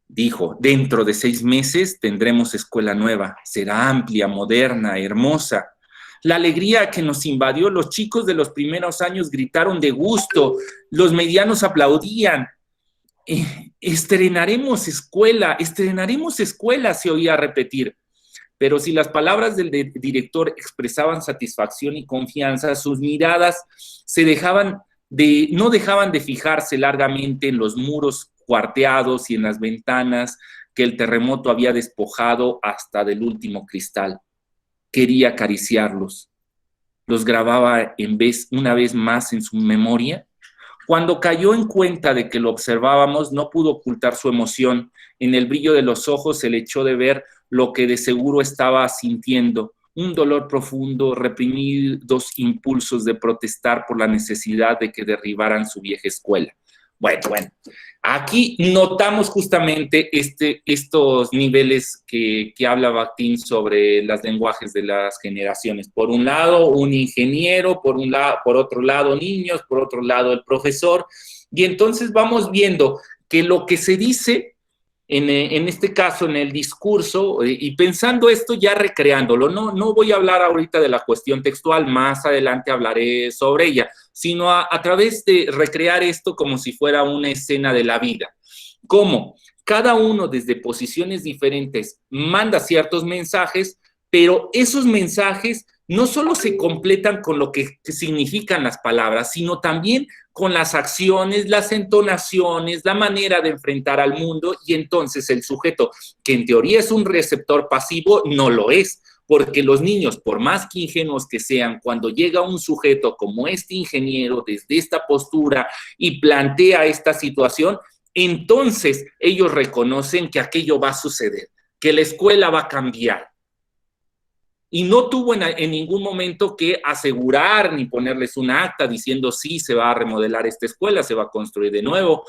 Dijo, dentro de 6 meses tendremos escuela nueva, será amplia, moderna, hermosa. La alegría que nos invadió, los chicos de los primeros años gritaron de gusto, los medianos aplaudían. Estrenaremos escuela, se oía repetir. Pero si las palabras del director expresaban satisfacción y confianza, sus miradas no dejaban de fijarse largamente en los muros cuarteados y en las ventanas que el terremoto había despojado hasta del último cristal. Quería acariciarlos. Los grababa una vez más en su memoria. Cuando cayó en cuenta de que lo observábamos, no pudo ocultar su emoción. En el brillo de los ojos se le echó de ver lo que de seguro estaba sintiendo, un dolor profundo, reprimidos impulsos de protestar por la necesidad de que derribaran su vieja escuela. Bueno, aquí notamos justamente estos niveles que habla Bakhtin sobre los lenguajes de las generaciones. Por un lado, un ingeniero, por otro lado, niños, por otro lado, el profesor. Y entonces vamos viendo que lo que se dice en este caso, en el discurso, y pensando esto ya recreándolo, no voy a hablar ahorita de la cuestión textual, más adelante hablaré sobre ella, sino a través de recrear esto como si fuera una escena de la vida. ¿Cómo? Cada uno desde posiciones diferentes manda ciertos mensajes, pero esos mensajes no solo se completan con lo que significan las palabras, sino también con las acciones, las entonaciones, la manera de enfrentar al mundo, y entonces el sujeto, que en teoría es un receptor pasivo, no lo es, porque los niños, por más que ingenuos que sean, cuando llega un sujeto como este ingeniero desde esta postura y plantea esta situación, entonces ellos reconocen que aquello va a suceder, que la escuela va a cambiar. Y no tuvo en ningún momento que asegurar ni ponerles un acta diciendo sí, se va a remodelar esta escuela, se va a construir de nuevo.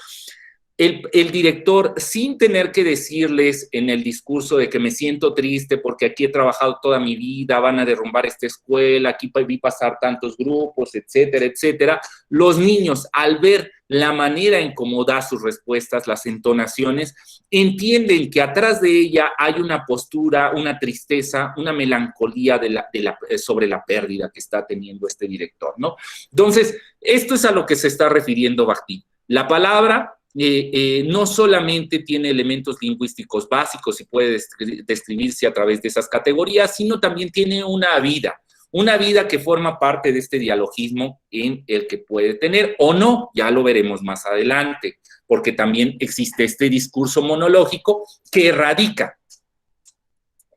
El director, sin tener que decirles en el discurso de que me siento triste porque aquí he trabajado toda mi vida, van a derrumbar esta escuela, aquí vi pasar tantos grupos, etcétera, etcétera, los niños, al ver la manera en cómo da sus respuestas, las entonaciones, entienden que atrás de ella hay una postura, una tristeza, una melancolía sobre la pérdida que está teniendo este director, ¿no? Entonces, esto es a lo que se está refiriendo Bakhtin. La palabra no solamente tiene elementos lingüísticos básicos y puede describirse a través de esas categorías, sino también tiene una vida que forma parte de este dialogismo en el que puede tener o no, ya lo veremos más adelante, porque también existe este discurso monológico que erradica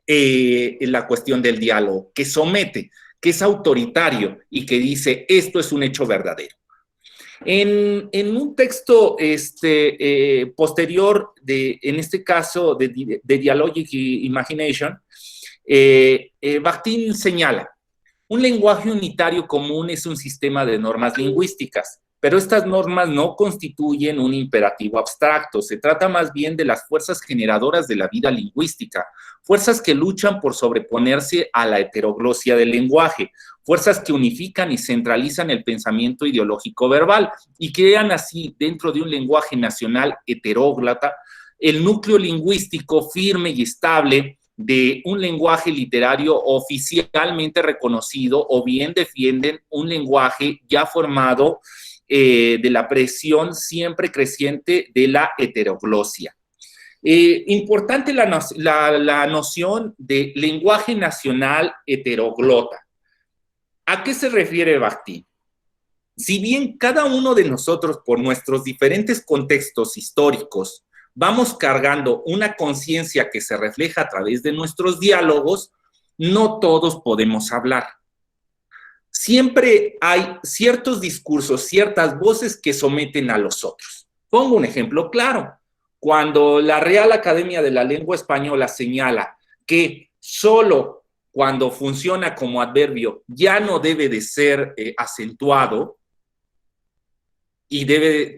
la cuestión del diálogo, que somete, que es autoritario y que dice esto es un hecho verdadero. En un texto posterior, en este caso de Dialogic Imagination, Bakhtin señala, un lenguaje unitario común es un sistema de normas lingüísticas, pero estas normas no constituyen un imperativo abstracto, se trata más bien de las fuerzas generadoras de la vida lingüística, fuerzas que luchan por sobreponerse a la heteroglosia del lenguaje, fuerzas que unifican y centralizan el pensamiento ideológico verbal y crean así, dentro de un lenguaje nacional heteróglota, el núcleo lingüístico firme y estable de un lenguaje literario oficialmente reconocido, o bien defienden un lenguaje ya formado de la presión siempre creciente de la heteroglosia. Importante la noción de lenguaje nacional heteroglota. ¿A qué se refiere Bakhtin? Si bien cada uno de nosotros, por nuestros diferentes contextos históricos, vamos cargando una conciencia que se refleja a través de nuestros diálogos, no todos podemos hablar. Siempre hay ciertos discursos, ciertas voces que someten a los otros. Pongo un ejemplo claro. Cuando la Real Academia de la Lengua Española señala que solo cuando funciona como adverbio ya no debe de ser acentuado y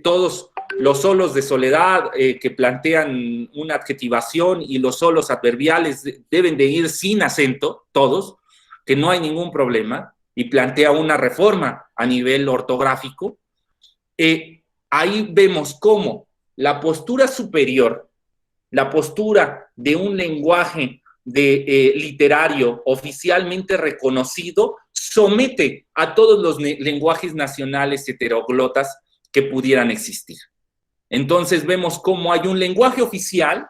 todos los solos de soledad que plantean una adjetivación y los solos adverbiales deben de ir sin acento, todos, que no hay ningún problema, y plantea una reforma a nivel ortográfico, ahí vemos cómo la postura superior, la postura de un lenguaje literario oficialmente reconocido, somete a todos los lenguajes nacionales heteroglotas que pudieran existir. Entonces vemos cómo hay un lenguaje oficial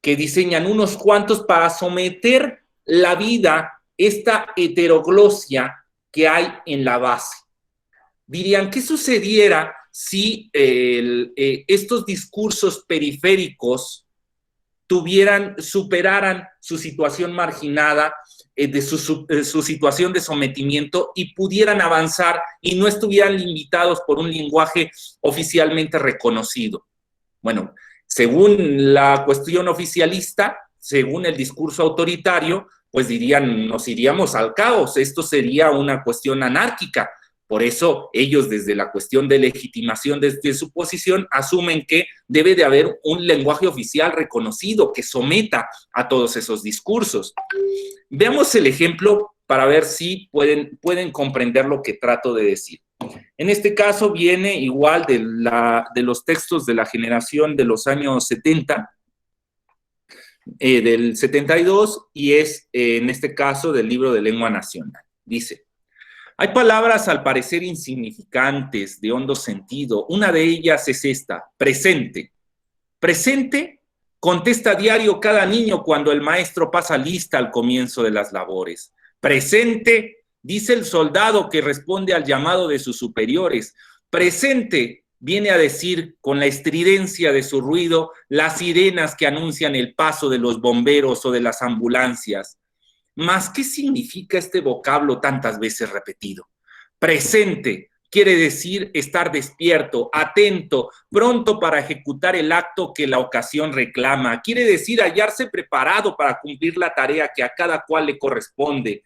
que diseñan unos cuantos para someter la vida, esta heteroglosia que hay en la base. Dirían, ¿qué sucediera si estos discursos periféricos superaran su situación marginada, su situación de sometimiento, y pudieran avanzar y no estuvieran limitados por un lenguaje oficialmente reconocido? Bueno, según la cuestión oficialista, según el discurso autoritario, pues dirían, nos iríamos al caos, esto sería una cuestión anárquica. Por eso ellos, desde la cuestión de legitimación desde su posición, asumen que debe de haber un lenguaje oficial reconocido que someta a todos esos discursos. Veamos el ejemplo para ver si pueden comprender lo que trato de decir. En este caso viene igual de los textos de la generación de los años 70, del 72, y es en este caso del libro de Lengua Nacional. Dice: hay palabras al parecer insignificantes, de hondo sentido. Una de ellas es esta: presente. Presente Contesta a diario cada niño cuando el maestro pasa lista al comienzo de las labores. Presente, dice el soldado que responde al llamado de sus superiores. Presente, viene a decir con la estridencia de su ruido las sirenas que anuncian el paso de los bomberos o de las ambulancias. Mas, ¿qué significa este vocablo tantas veces repetido? Presente quiere decir estar despierto, atento, pronto para ejecutar el acto que la ocasión reclama. Quiere decir hallarse preparado para cumplir la tarea que a cada cual le corresponde.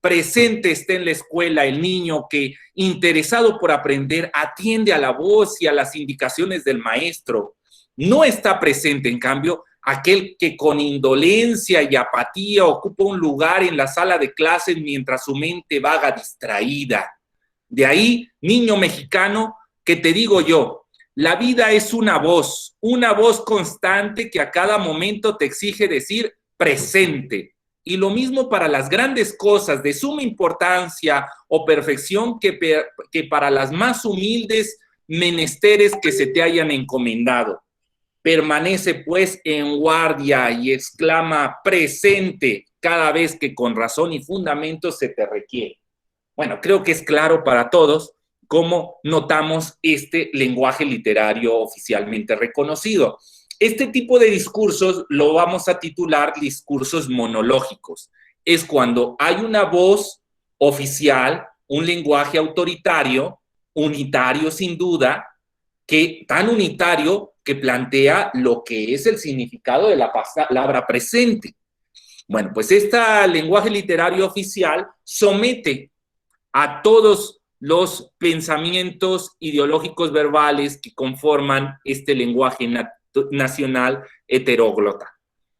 Presente está en la escuela el niño que, interesado por aprender, atiende a la voz y a las indicaciones del maestro. No está presente, en cambio, aquel que con indolencia y apatía ocupa un lugar en la sala de clases mientras su mente vaga distraída. De ahí, niño mexicano, que te digo yo, la vida es una voz constante que a cada momento te exige decir presente. Y lo mismo para las grandes cosas de suma importancia o perfección que para las más humildes menesteres que se te hayan encomendado. Permanece pues en guardia y exclama presente cada vez que con razón y fundamento se te requiere. Bueno, creo que es claro para todos cómo notamos este lenguaje literario oficialmente reconocido. Este tipo de discursos lo vamos a titular discursos monológicos. Es cuando hay una voz oficial, un lenguaje autoritario, unitario sin duda, que tan unitario que plantea lo que es el significado de la palabra presente. Bueno, pues este lenguaje literario oficial somete a todos los pensamientos ideológicos verbales que conforman este lenguaje nacional heteróglota.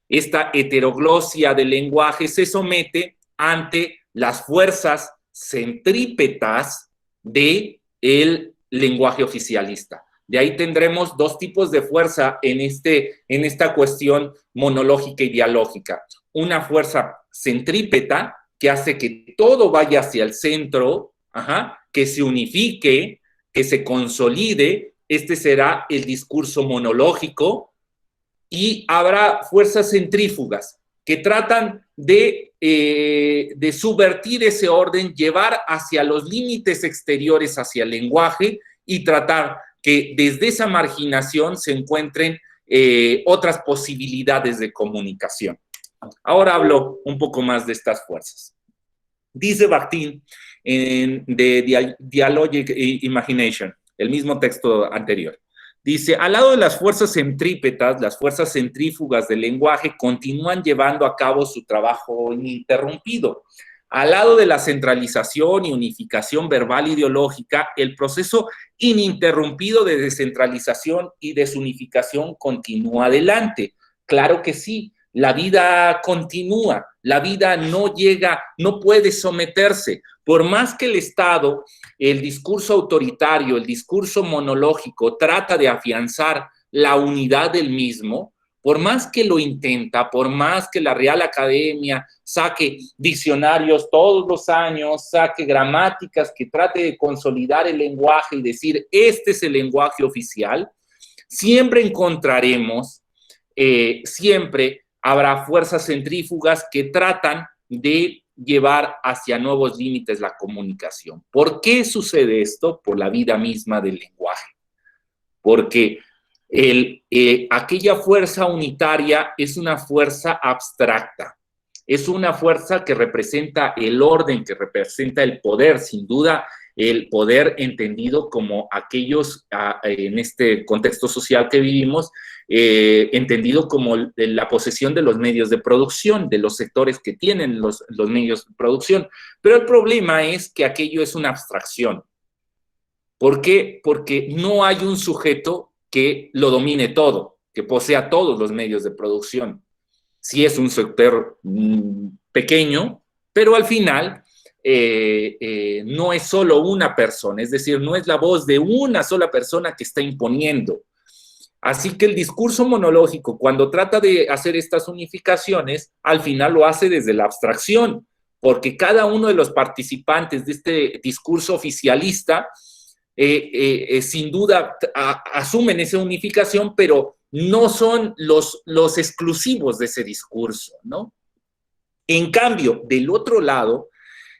Esta heteroglosia del lenguaje se somete ante las fuerzas centrípetas del lenguaje oficialista. De ahí tendremos dos tipos de fuerza en esta cuestión monológica y dialógica. Una fuerza centrípeta que hace que todo vaya hacia el centro, que se unifique, que se consolide. Este será el discurso monológico, y habrá fuerzas centrífugas que tratan de subvertir ese orden, llevar hacia los límites exteriores, hacia el lenguaje, y tratar que desde esa marginación se encuentren otras posibilidades de comunicación. Ahora hablo un poco más de estas fuerzas. Dice Bakhtin de Dialogic Imagination, el mismo texto anterior. Dice, al lado de las fuerzas centrípetas, las fuerzas centrífugas del lenguaje continúan llevando a cabo su trabajo ininterrumpido. Al lado de la centralización y unificación verbal ideológica, el proceso ininterrumpido de descentralización y desunificación continúa adelante. Claro que sí. La vida continúa, la vida no llega, no puede someterse. Por más que el Estado, el discurso autoritario, el discurso monológico trata de afianzar la unidad del mismo, por más que lo intenta, por más que la Real Academia saque diccionarios todos los años, saque gramáticas que trate de consolidar el lenguaje y decir, este es el lenguaje oficial, siempre encontraremos, siempre habrá fuerzas centrífugas que tratan de llevar hacia nuevos límites la comunicación. ¿Por qué sucede esto? Por la vida misma del lenguaje. Porque aquella fuerza unitaria es una fuerza abstracta. Es una fuerza que representa el orden, que representa el poder, sin duda el poder entendido como aquellos, en este contexto social que vivimos, entendido como la posesión de los medios de producción, de los sectores que tienen los medios de producción. Pero el problema es que aquello es una abstracción. ¿Por qué? Porque no hay un sujeto que lo domine todo, que posea todos los medios de producción. Sí es un sector pequeño, pero al final no es solo una persona, es decir, no es la voz de una sola persona que está imponiendo. Así que el discurso monológico, cuando trata de hacer estas unificaciones, al final lo hace desde la abstracción, porque cada uno de los participantes de este discurso oficialista sin duda asumen esa unificación, pero no son los exclusivos de ese discurso, ¿no? En cambio, del otro lado,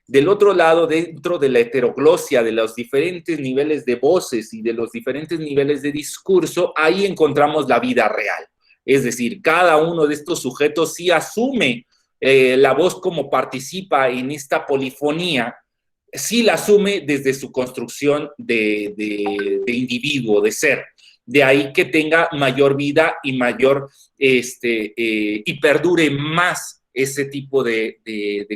dentro de la heteroglosia de los diferentes niveles de voces y de los diferentes niveles de discurso, ahí encontramos la vida real. Es decir, cada uno de estos sujetos sí asume la voz como participa en esta polifonía, sí la asume desde su construcción de individuo, de ser. De ahí que tenga mayor vida y mayor, y perdure más ese tipo de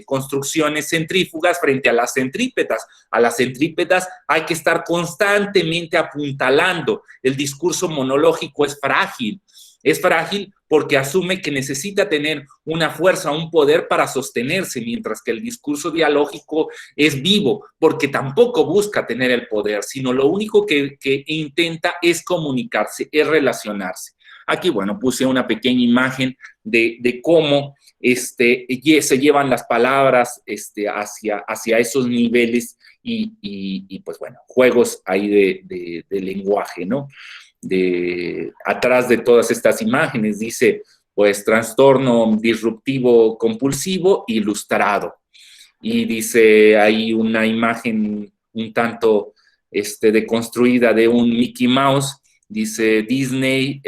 construcciones centrífugas frente a las centrípetas. A las centrípetas hay que estar constantemente apuntalando. El discurso monológico es frágil. Es frágil porque asume que necesita tener una fuerza, un poder para sostenerse, mientras que el discurso dialógico es vivo, porque tampoco busca tener el poder, sino lo único que intenta es comunicarse, es relacionarse. Aquí, bueno, puse una pequeña imagen de cómo se llevan las palabras hacia esos niveles y pues bueno, juegos ahí de lenguaje, ¿no? Atrás de todas estas imágenes dice, pues, trastorno disruptivo compulsivo ilustrado. Y dice ahí una imagen un tanto deconstruida de un Mickey Mouse, dice Disney,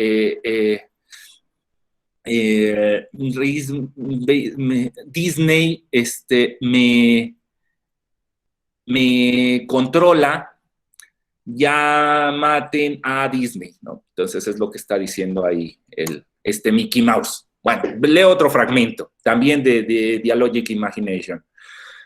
Disney me controla, ya maten a Disney, ¿no? Entonces es lo que está diciendo ahí este Mickey Mouse. Bueno, leo otro fragmento, también de Dialogic Imagination.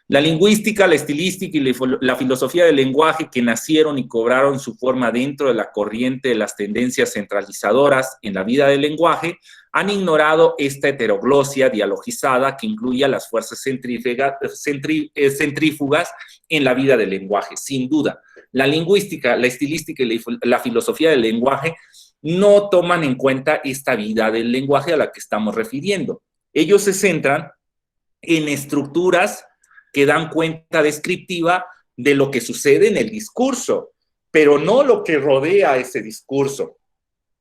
La lingüística, la estilística y la filosofía del lenguaje que nacieron y cobraron su forma dentro de la corriente de las tendencias centralizadoras en la vida del lenguaje han ignorado esta heteroglosia dialogizada que incluye a las fuerzas centrífugas en la vida del lenguaje, sin duda. La lingüística, la estilística y la filosofía del lenguaje no toman en cuenta esta vida del lenguaje a la que estamos refiriendo. Ellos se centran en estructuras que dan cuenta descriptiva de lo que sucede en el discurso, pero no lo que rodea ese discurso.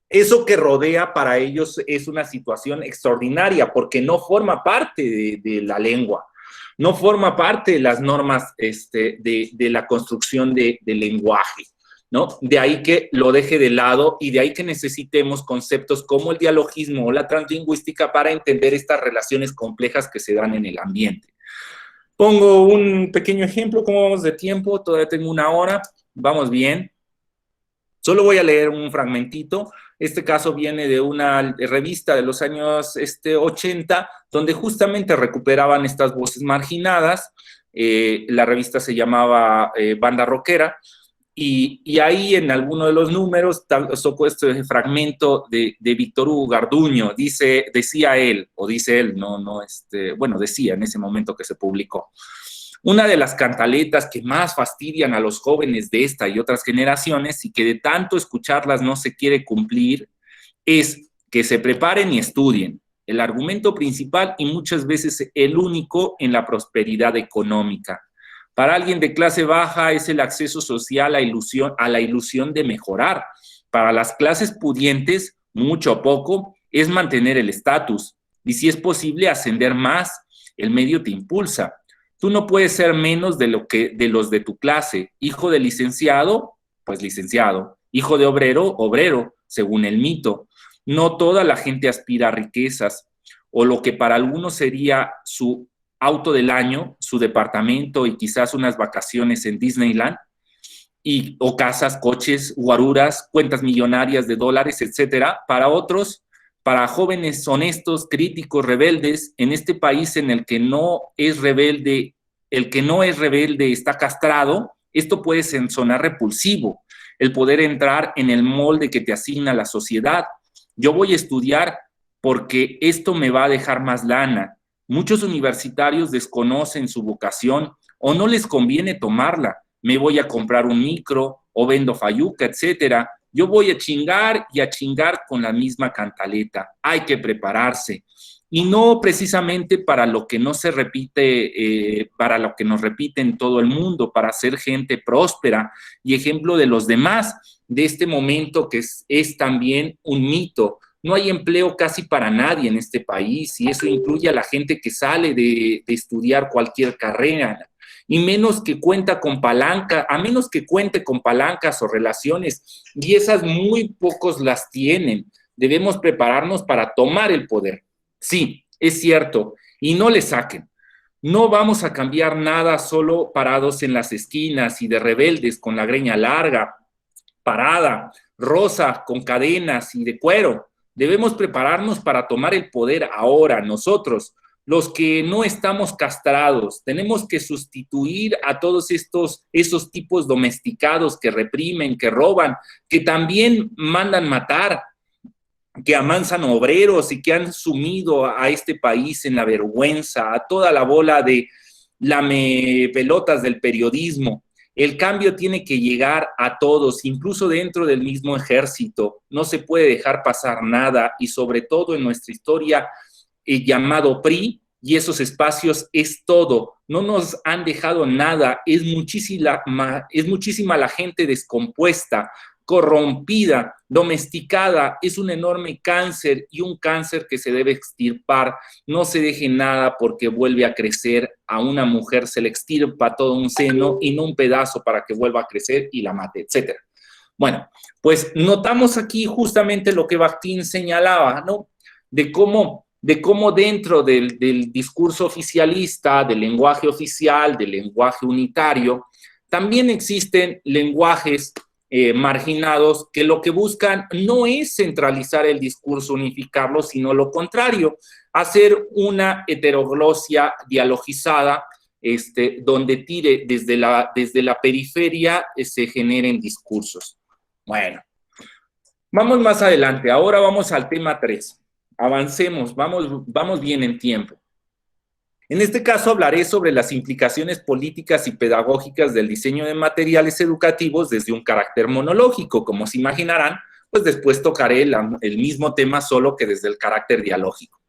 Eso que rodea para ellos es una situación extraordinaria porque no forma parte de la lengua, no forma parte de las normas de la construcción del lenguaje, ¿no? De ahí que lo deje de lado y de ahí que necesitemos conceptos como el dialogismo o la translingüística para entender estas relaciones complejas que se dan en el ambiente. Pongo un pequeño ejemplo, ¿cómo vamos de tiempo? Todavía tengo una hora, vamos bien. Solo voy a leer un fragmentito. Este caso viene de una revista de los años 80, donde justamente recuperaban estas voces marginadas. La revista se llamaba Banda Rockera, y ahí en alguno de los números sacó este fragmento de Víctor Hugo Garduño. Decía él, bueno, decía en ese momento que se publicó. Una de las cantaletas que más fastidian a los jóvenes de esta y otras generaciones y que de tanto escucharlas no se quiere cumplir es que se preparen y estudien. El argumento principal y muchas veces el único en la prosperidad económica. Para alguien de clase baja es el acceso social a la ilusión de mejorar. Para las clases pudientes, mucho o poco, es mantener el estatus. Y si es posible ascender más, el medio te impulsa. Tú no puedes ser menos de los de tu clase. Hijo de licenciado, pues licenciado. Hijo de obrero, obrero, según el mito. No toda la gente aspira a riquezas, o lo que para algunos sería su auto del año, su departamento y quizás unas vacaciones en Disneyland, o casas, coches, guaruras, cuentas millonarias de dólares, etcétera. Para otros, para jóvenes honestos, críticos, rebeldes, en este país en el que no es rebelde, el que no es rebelde está castrado, esto puede sonar repulsivo, el poder entrar en el molde que te asigna la sociedad. Yo voy a estudiar porque esto me va a dejar más lana. Muchos universitarios desconocen su vocación o no les conviene tomarla. Me voy a comprar un micro o vendo fayuca, etcétera. Yo voy a chingar y a chingar con la misma cantaleta. Hay que prepararse. Y no precisamente para lo que no se repite, para lo que nos repite en todo el mundo, para ser gente próspera y ejemplo de los demás, de este momento que es también un mito, no hay empleo casi para nadie en este país, y eso incluye a la gente que sale de estudiar cualquier carrera, y menos que cuenta con palanca, a menos que cuente con palancas o relaciones, y esas muy pocos las tienen. Debemos prepararnos para tomar el poder. Sí, es cierto, y no le saquen. No vamos a cambiar nada solo parados en las esquinas y de rebeldes con la greña larga, parada, rosa, con cadenas y de cuero. Debemos prepararnos para tomar el poder ahora, nosotros, los que no estamos castrados. Tenemos que sustituir a todos esos tipos domesticados que reprimen, que roban, que también mandan matar, que amansan obreros y que han sumido a este país en la vergüenza, a toda la bola de lamepelotas del periodismo. El cambio tiene que llegar a todos, incluso dentro del mismo ejército. No se puede dejar pasar nada, y sobre todo en nuestra historia llamado PRI, y esos espacios es todo. No nos han dejado nada. Es muchísima la gente descompuesta, corrompida, domesticada. Es un enorme cáncer, y un cáncer que se debe extirpar. No se deje nada porque vuelve a crecer. A una mujer se le extirpa todo un seno y no un pedazo para que vuelva a crecer y la mate, etc. Bueno, pues notamos aquí justamente lo que Bakhtin señalaba, ¿no? De cómo dentro del discurso oficialista, del lenguaje oficial, del lenguaje unitario, también existen lenguajes marginados que lo que buscan no es centralizar el discurso, unificarlo, sino lo contrario, hacer una heteroglosia dialogizada, donde tire desde la periferia se generen discursos. Bueno, vamos más adelante. Ahora vamos al tema 3. Avancemos, vamos bien en tiempo. En este caso hablaré sobre las implicaciones políticas y pedagógicas del diseño de materiales educativos desde un carácter monológico. Como se imaginarán, pues después tocaré el mismo tema, solo que desde el carácter dialógico.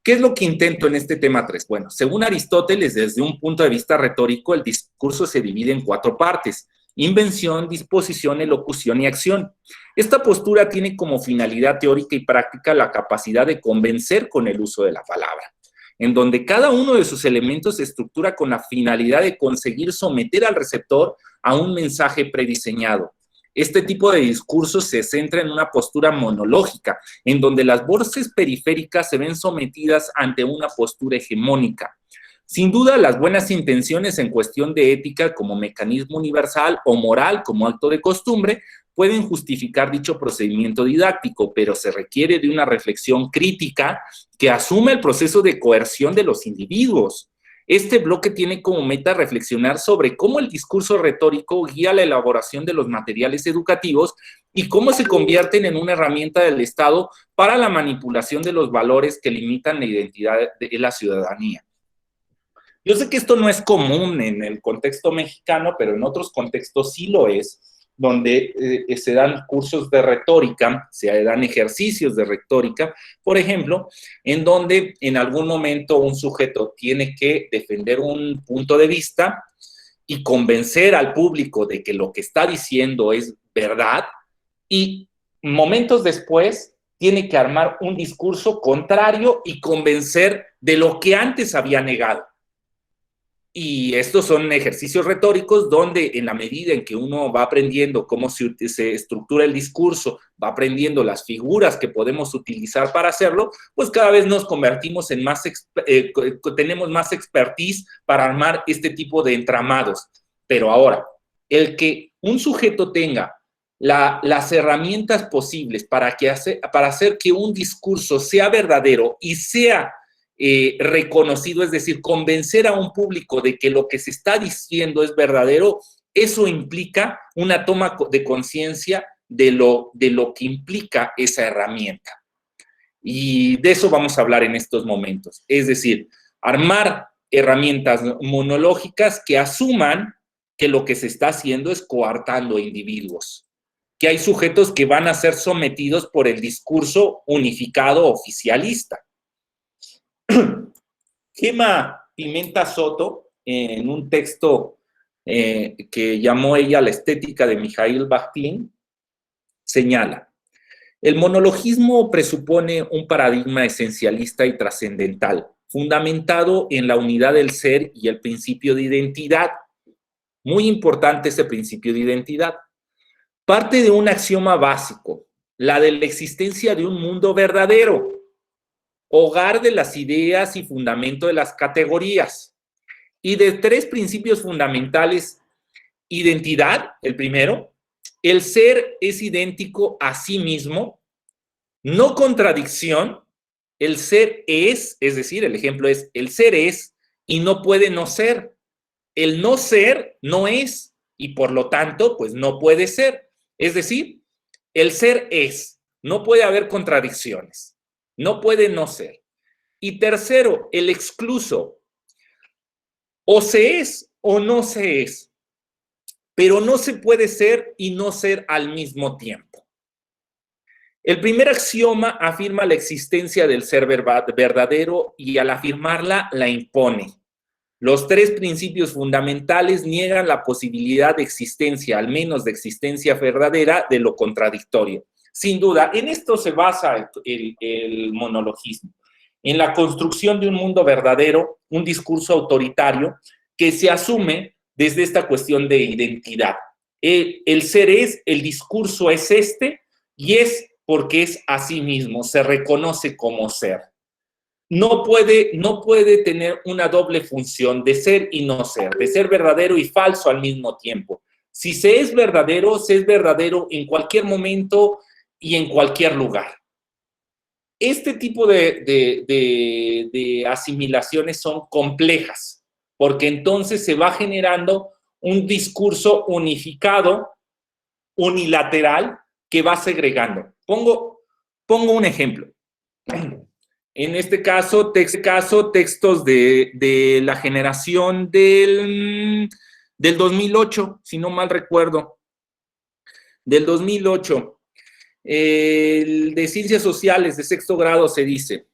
¿Qué es lo que intento en este tema 3? Bueno, según Aristóteles, desde un punto de vista retórico, el discurso se divide en 4 partes: invención, disposición, elocución y acción. Esta postura tiene como finalidad teórica y práctica la capacidad de convencer con el uso de la palabra, en donde cada uno de sus elementos se estructura con la finalidad de conseguir someter al receptor a un mensaje prediseñado. Este tipo de discurso se centra en una postura monológica, en donde las voces periféricas se ven sometidas ante una postura hegemónica. Sin duda, las buenas intenciones en cuestión de ética como mecanismo universal o moral como acto de costumbre pueden justificar dicho procedimiento didáctico, pero se requiere de una reflexión crítica que asume el proceso de coerción de los individuos. Este bloque tiene como meta reflexionar sobre cómo el discurso retórico guía la elaboración de los materiales educativos y cómo se convierten en una herramienta del Estado para la manipulación de los valores que limitan la identidad de la ciudadanía. Yo sé que esto no es común en el contexto mexicano, pero en otros contextos sí lo es, donde se dan cursos de retórica, se dan ejercicios de retórica, por ejemplo, en donde en algún momento un sujeto tiene que defender un punto de vista y convencer al público de que lo que está diciendo es verdad, y momentos después tiene que armar un discurso contrario y convencer de lo que antes había negado. Y estos son ejercicios retóricos donde, en la medida en que uno va aprendiendo cómo se estructura el discurso, va aprendiendo las figuras que podemos utilizar para hacerlo, pues cada vez nos convertimos en tenemos más expertise para armar este tipo de entramados. Pero ahora, el que un sujeto tenga las herramientas posibles para hacer que un discurso sea verdadero y sea reconocido, es decir, convencer a un público de que lo que se está diciendo es verdadero, eso implica una toma de conciencia de lo que implica esa herramienta. Y de eso vamos a hablar en estos momentos. Es decir, armar herramientas monológicas que asuman que lo que se está haciendo es coartando individuos, que hay sujetos que van a ser sometidos por el discurso unificado oficialista. Gema Pimenta Soto, en un texto que llamó ella La estética de Mikhail Bakhtin, señala: El monologismo presupone un paradigma esencialista y trascendental, fundamentado en la unidad del ser y el principio de identidad. Muy importante ese principio de identidad. Parte de un axioma básico, la de la existencia de un mundo verdadero, hogar de las ideas y fundamento de las categorías, y de tres principios fundamentales: identidad, el primero, el ser es idéntico a sí mismo, no contradicción, el ser es decir, el ejemplo es, el ser es y no puede no ser, el no ser no es y por lo tanto, pues no puede ser. Es decir, el ser es, no puede haber contradicciones, no puede no ser. Y tercero, el excluso, o se es o no se es, pero no se puede ser y no ser al mismo tiempo. El primer axioma afirma la existencia del ser verdadero y al afirmarla la impone. Los tres principios fundamentales niegan la posibilidad de existencia, al menos de existencia verdadera, de lo contradictorio. Sin duda, en esto se basa el monologismo, en la construcción de un mundo verdadero, un discurso autoritario que se asume desde esta cuestión de identidad. El ser es, el discurso es este, y es porque es a sí mismo, se reconoce como ser. No puede tener una doble función de ser y no ser, de ser verdadero y falso al mismo tiempo. Si se es verdadero en cualquier momento y en cualquier lugar. Este tipo de asimilaciones son complejas, porque entonces se va generando un discurso unificado, unilateral, que va segregando. Pongo un ejemplo. En este caso, textos de la generación del 2008, si no mal recuerdo, del 2008. El de Ciencias Sociales de sexto grado se dice: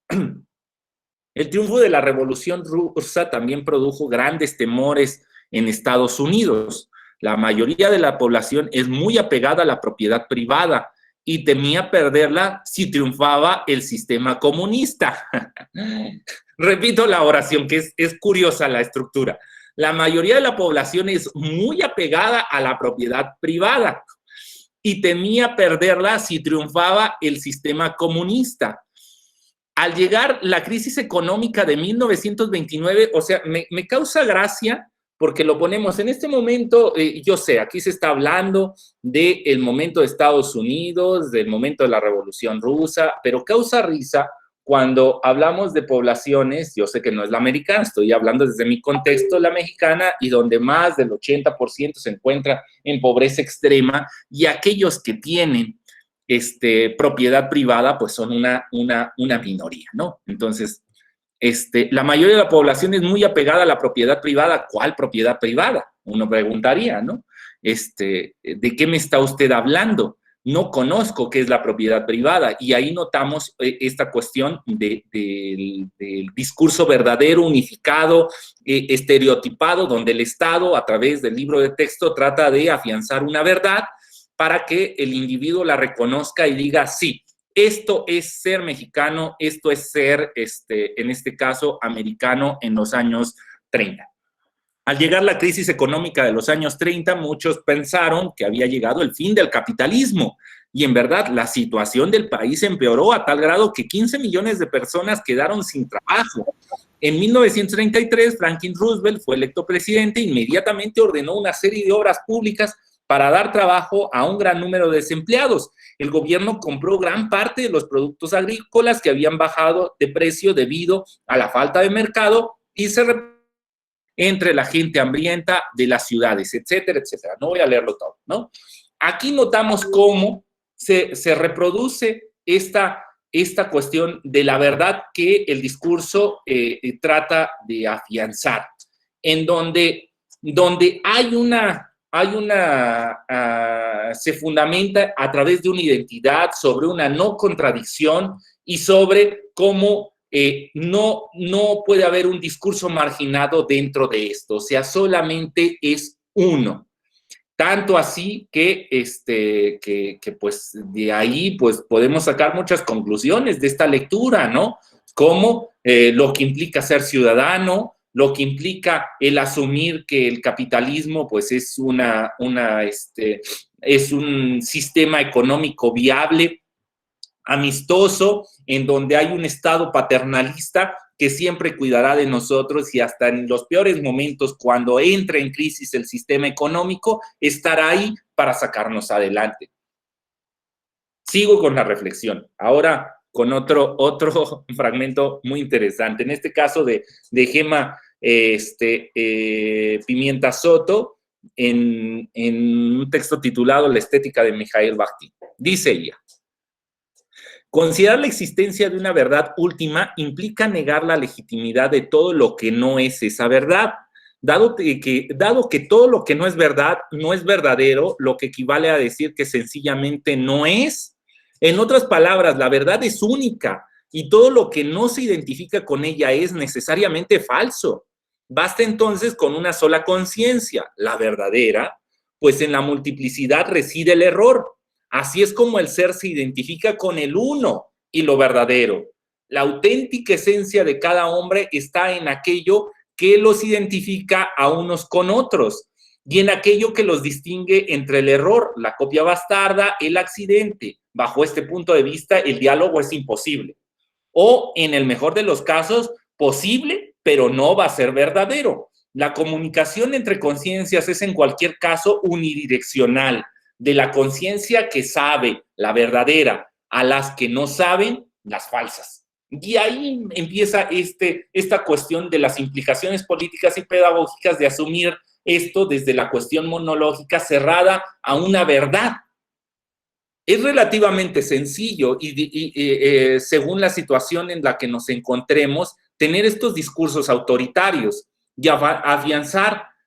el triunfo de la Revolución Rusa también produjo grandes temores en Estados Unidos. La mayoría de la población es muy apegada a la propiedad privada y temía perderla si triunfaba el sistema comunista. Repito la oración, que es curiosa la estructura. La mayoría de la población es muy apegada a la propiedad privada y temía perderla si triunfaba el sistema comunista. Al llegar la crisis económica de 1929, o sea, me causa gracia porque lo ponemos en este momento. Yo sé, aquí se está hablando del momento de Estados Unidos, del momento de la Revolución Rusa, pero causa risa cuando hablamos de poblaciones. Yo sé que no es la americana, estoy hablando desde mi contexto, la mexicana, y donde más del 80% se encuentra en pobreza extrema, y aquellos que tienen propiedad privada, pues son una minoría, ¿no? Entonces, la mayoría de la población es muy apegada a la propiedad privada. ¿Cuál propiedad privada? Uno preguntaría, ¿no? ¿De qué me está usted hablando? No conozco qué es la propiedad privada, y ahí notamos esta cuestión del discurso verdadero, unificado, estereotipado, donde el Estado, a través del libro de texto, trata de afianzar una verdad para que el individuo la reconozca y diga: sí, esto es ser mexicano, esto es ser, en este caso, americano en los años 30. Al llegar la crisis económica de los años 30, muchos pensaron que había llegado el fin del capitalismo, y en verdad la situación del país empeoró a tal grado que 15 millones de personas quedaron sin trabajo. En 1933, Franklin Roosevelt fue electo presidente e inmediatamente ordenó una serie de obras públicas para dar trabajo a un gran número de desempleados. El gobierno compró gran parte de los productos agrícolas que habían bajado de precio debido a la falta de mercado y se entre la gente hambrienta de las ciudades, etcétera, etcétera. No voy a leerlo todo, ¿no? Aquí notamos cómo se reproduce esta cuestión de la verdad que el discurso trata de afianzar, en donde se fundamenta a través de una identidad, sobre una no contradicción y sobre cómo no puede haber un discurso marginado dentro de esto. O sea, solamente es uno. Tanto así que, pues de ahí pues podemos sacar muchas conclusiones de esta lectura, ¿no? Como lo que implica ser ciudadano, lo que implica el asumir que el capitalismo pues es es un sistema económico viable, amistoso, en donde hay un Estado paternalista que siempre cuidará de nosotros y hasta en los peores momentos, cuando entre en crisis el sistema económico, estará ahí para sacarnos adelante. Sigo con la reflexión. Ahora con otro fragmento muy interesante. En este caso de Gema Pimienta Soto, en un texto titulado La estética de Mikhail Bakhtin. Dice ella: considerar la existencia de una verdad última implica negar la legitimidad de todo lo que no es esa verdad. Dado que todo lo que no es verdad no es verdadero, lo que equivale a decir que sencillamente no es. En otras palabras, la verdad es única y todo lo que no se identifica con ella es necesariamente falso. Basta entonces con una sola conciencia, la verdadera, pues en la multiplicidad reside el error. Así es como el ser se identifica con el uno y lo verdadero. La auténtica esencia de cada hombre está en aquello que los identifica a unos con otros y en aquello que los distingue entre el error, la copia bastarda, el accidente. Bajo este punto de vista, el diálogo es imposible. O, en el mejor de los casos, posible, pero no va a ser verdadero. La comunicación entre conciencias es en cualquier caso unidireccional, de la conciencia que sabe, la verdadera, a las que no saben, las falsas. Y ahí empieza esta cuestión de las implicaciones políticas y pedagógicas de asumir esto desde la cuestión monológica cerrada a una verdad. Es relativamente sencillo y según la situación en la que nos encontremos, tener estos discursos autoritarios y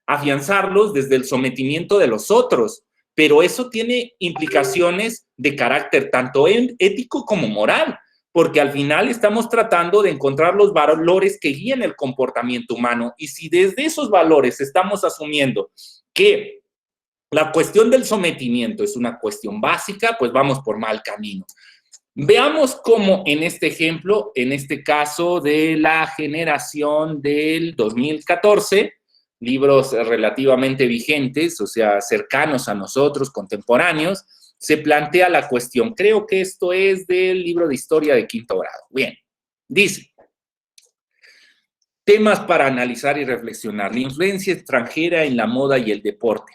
afianzarlos desde el sometimiento de los otros, pero eso tiene implicaciones de carácter tanto ético como moral, porque al final estamos tratando de encontrar los valores que guían el comportamiento humano, y si desde esos valores estamos asumiendo que la cuestión del sometimiento es una cuestión básica, pues vamos por mal camino. Veamos cómo en este ejemplo, en este caso de la generación del 2014, libros relativamente vigentes, o sea, cercanos a nosotros, contemporáneos, se plantea la cuestión. Creo que esto es del libro de historia de quinto grado. Bien, dice: temas para analizar y reflexionar. La influencia extranjera en la moda y el deporte.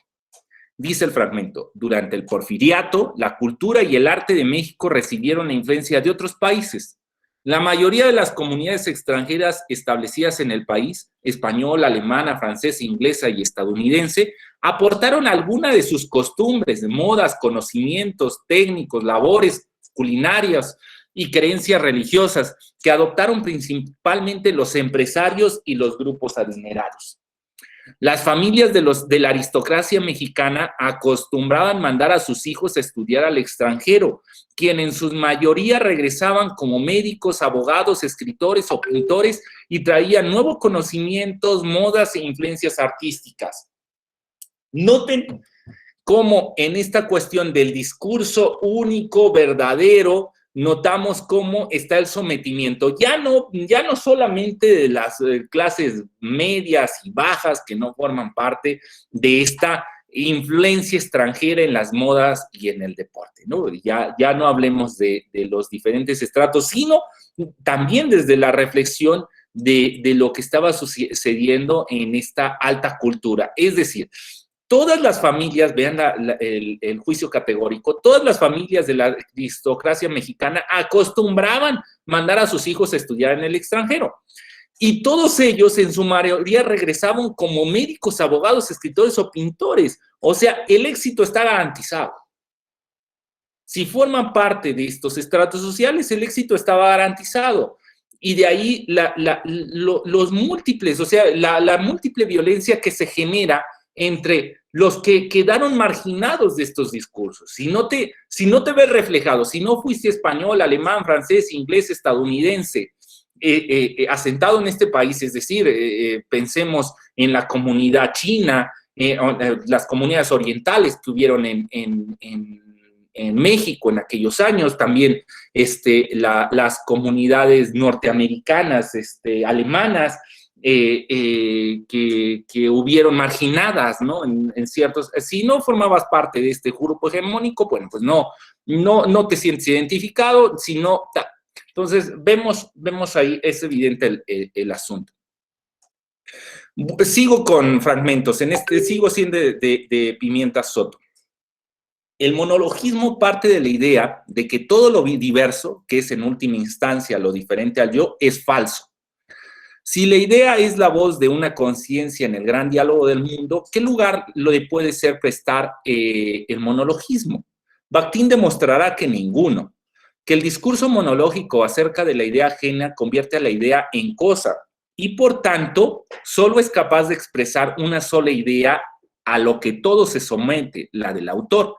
Dice el fragmento: durante el Porfiriato, la cultura y el arte de México recibieron la influencia de otros países. La mayoría de las comunidades extranjeras establecidas en el país, española, alemana, francesa, inglesa y estadounidense, aportaron alguna de sus costumbres, modas, conocimientos técnicos, labores culinarias y creencias religiosas que adoptaron principalmente los empresarios y los grupos adinerados. Las familias de la aristocracia mexicana acostumbraban mandar a sus hijos a estudiar al extranjero, quienes en su mayoría regresaban como médicos, abogados, escritores o pintores y traían nuevos conocimientos, modas e influencias artísticas. Noten cómo en esta cuestión del discurso único, verdadero, notamos cómo está el sometimiento, ya no solamente de las clases medias y bajas que no forman parte de esta influencia extranjera en las modas y en el deporte, ¿no? Ya no hablemos de los diferentes estratos, sino también desde la reflexión de lo que estaba sucediendo en esta alta cultura. Es decir, todas las familias, vean el juicio categórico, todas las familias de la aristocracia mexicana acostumbraban mandar a sus hijos a estudiar en el extranjero. Y todos ellos, en su mayoría, regresaban como médicos, abogados, escritores o pintores. O sea, el éxito está garantizado. Si forman parte de estos estratos sociales, el éxito estaba garantizado. Y de ahí los múltiples, o sea, la múltiple violencia que se genera entre los que quedaron marginados de estos discursos. Si no te ves reflejado, si no fuiste español, alemán, francés, inglés, estadounidense, asentado en este país, es decir, pensemos en la comunidad china, las comunidades orientales que hubieron en México en aquellos años, también las comunidades norteamericanas, alemanas, que hubieron marginadas, ¿no? En ciertos, si no formabas parte de este grupo hegemónico, bueno, pues no te sientes identificado, sino, entonces vemos ahí, es evidente el asunto. Sigo con fragmentos, sigo siendo de Pimienta Soto. El monologismo parte de la idea de que todo lo diverso, que es en última instancia lo diferente al yo, es falso. Si la idea es la voz de una conciencia en el gran diálogo del mundo, ¿qué lugar le puede ser prestar el monologismo? Bakhtin demostrará que ninguno, que el discurso monológico acerca de la idea ajena convierte a la idea en cosa y, por tanto, solo es capaz de expresar una sola idea a lo que todo se somete, la del autor.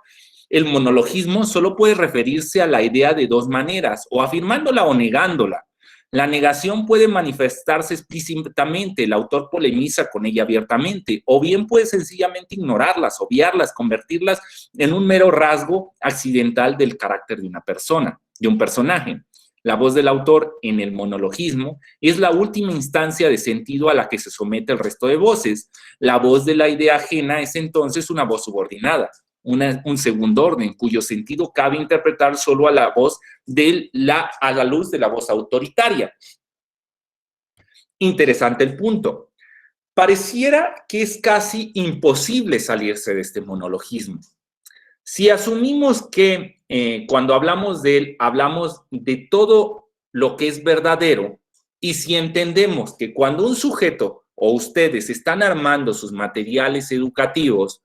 El monologismo solo puede referirse a la idea de dos maneras, o afirmándola o negándola. La negación puede manifestarse explícitamente, el autor polemiza con ella abiertamente, o bien puede sencillamente ignorarlas, obviarlas, convertirlas en un mero rasgo accidental del carácter de una persona, de un personaje. La voz del autor en el monologismo es la última instancia de sentido a la que se somete el resto de voces. La voz de la idea ajena es entonces una voz subordinada, un segundo orden, cuyo sentido cabe interpretar solo a la voz a la luz de la voz autoritaria. Interesante el punto. Pareciera que es casi imposible salirse de este monologismo. Si asumimos que cuando hablamos de él, hablamos de todo lo que es verdadero, y si entendemos que cuando un sujeto o ustedes están armando sus materiales educativos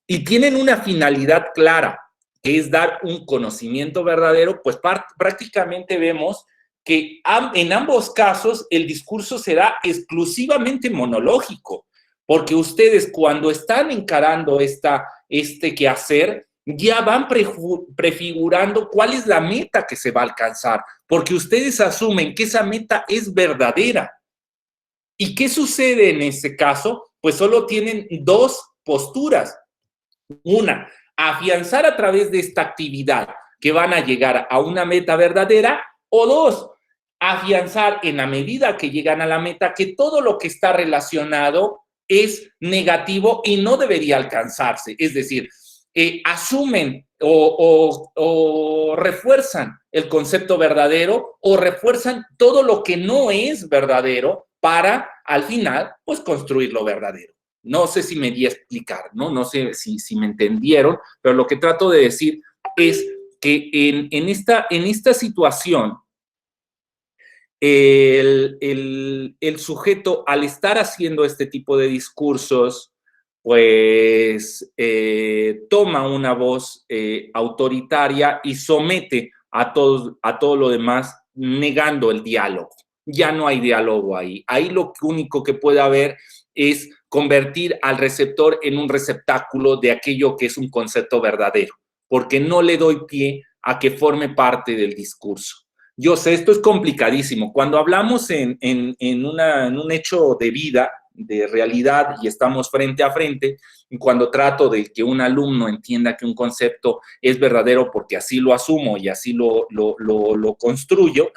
y tienen una finalidad clara, que es dar un conocimiento verdadero, pues prácticamente vemos que en ambos casos el discurso será exclusivamente monológico, porque ustedes cuando están encarando este quehacer, ya van prefigurando cuál es la meta que se va a alcanzar, porque ustedes asumen que esa meta es verdadera. ¿Y qué sucede en ese caso? Pues solo tienen dos posturas. Una, afianzar a través de esta actividad que van a llegar a una meta verdadera, o dos, afianzar en la medida que llegan a la meta que todo lo que está relacionado es negativo y no debería alcanzarse. Es decir, asumen o refuerzan el concepto verdadero o refuerzan todo lo que no es verdadero para, al final, pues construir lo verdadero. No sé si me di a explicar, ¿no? No sé si me entendieron, pero lo que trato de decir es que en esta situación, el sujeto, al estar haciendo este tipo de discursos, pues toma una voz autoritaria y somete a todo lo demás, negando el diálogo. Ya no hay diálogo ahí. Ahí lo único que puede haber es convertir al receptor en un receptáculo de aquello que es un concepto verdadero, porque no le doy pie a que forme parte del discurso. Yo sé, esto es complicadísimo. Cuando hablamos en un hecho de vida, de realidad, y estamos frente a frente, y cuando trato de que un alumno entienda que un concepto es verdadero porque así lo asumo y así lo construyo,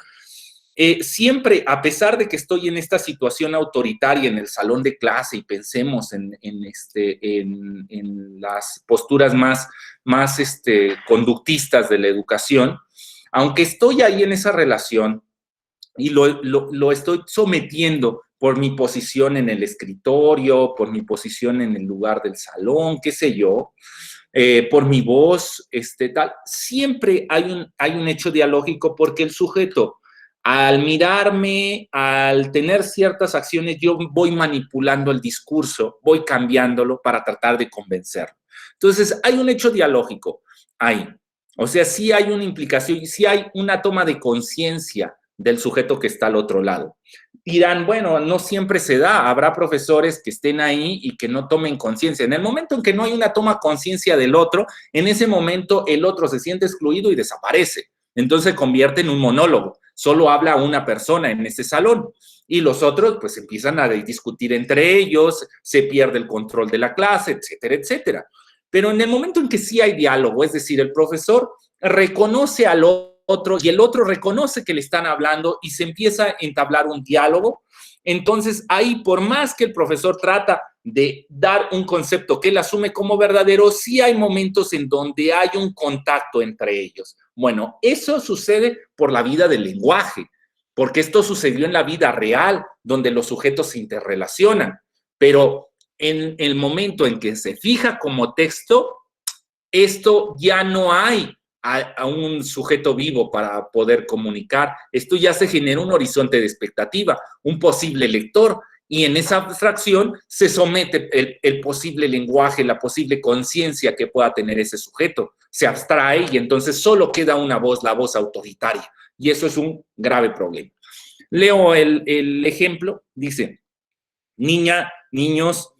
siempre, a pesar de que estoy en esta situación autoritaria en el salón de clase y pensemos en las posturas más conductistas de la educación, aunque estoy ahí en esa relación y lo estoy sometiendo por mi posición en el escritorio, por mi posición en el lugar del salón, qué sé yo, por mi voz, tal, siempre hay un hecho dialógico porque el sujeto, al mirarme, al tener ciertas acciones, yo voy manipulando el discurso, voy cambiándolo para tratar de convencerlo. Entonces, hay un hecho dialógico ahí. O sea, sí hay una implicación, sí hay una toma de conciencia del sujeto que está al otro lado. Dirán, bueno, no siempre se da, habrá profesores que estén ahí y que no tomen conciencia. En el momento en que no hay una toma conciencia del otro, en ese momento el otro se siente excluido y desaparece. Entonces se convierte en un monólogo. solo habla una persona en ese salón y los otros pues empiezan a discutir entre ellos, se pierde el control de la clase, etcétera, etcétera. Pero en el momento en que sí hay diálogo, es decir, el profesor reconoce al otro y el otro reconoce que le están hablando y se empieza a entablar un diálogo, entonces ahí, por más que el profesor trata de dar un concepto que él asume como verdadero, sí hay momentos en donde hay un contacto entre ellos. Bueno, eso sucede por la vida del lenguaje, porque esto sucedió en la vida real, donde los sujetos se interrelacionan, pero en el momento en que se fija como texto, esto ya no hay a un sujeto vivo para poder comunicar. Esto ya se genera un horizonte de expectativa, un posible lector, y en esa abstracción se somete el posible lenguaje, la posible conciencia que pueda tener ese sujeto. Se abstrae y entonces solo queda una voz, la voz autoritaria, y eso es un grave problema. Leo el ejemplo, dice, niños,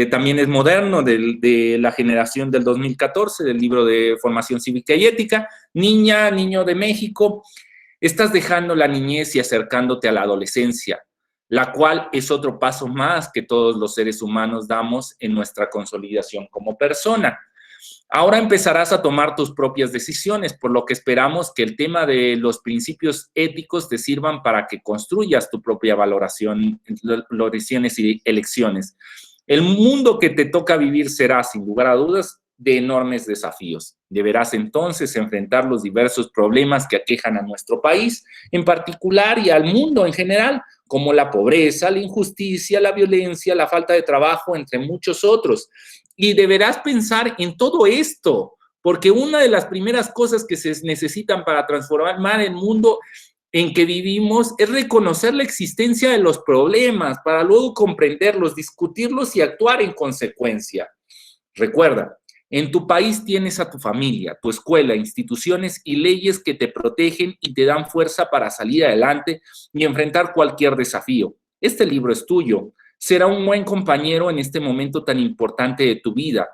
también es moderno, de la generación del 2014, del libro de Formación Cívica y Ética. Niño de México, estás dejando la niñez y acercándote a la adolescencia, la cual es otro paso más que todos los seres humanos damos en nuestra consolidación como persona. Ahora empezarás a tomar tus propias decisiones, por lo que esperamos que el tema de los principios éticos te sirvan para que construyas tu propia valoraciones y elecciones. El mundo que te toca vivir será, sin lugar a dudas, de enormes desafíos. Deberás entonces enfrentar los diversos problemas que aquejan a nuestro país, en particular, y al mundo en general, como la pobreza, la injusticia, la violencia, la falta de trabajo, entre muchos otros. Y deberás pensar en todo esto, porque una de las primeras cosas que se necesitan para transformar el mundo en que vivimos es reconocer la existencia de los problemas para luego comprenderlos, discutirlos y actuar en consecuencia. Recuerda, en tu país tienes a tu familia, tu escuela, instituciones y leyes que te protegen y te dan fuerza para salir adelante y enfrentar cualquier desafío. Este libro es tuyo. Será un buen compañero en este momento tan importante de tu vida.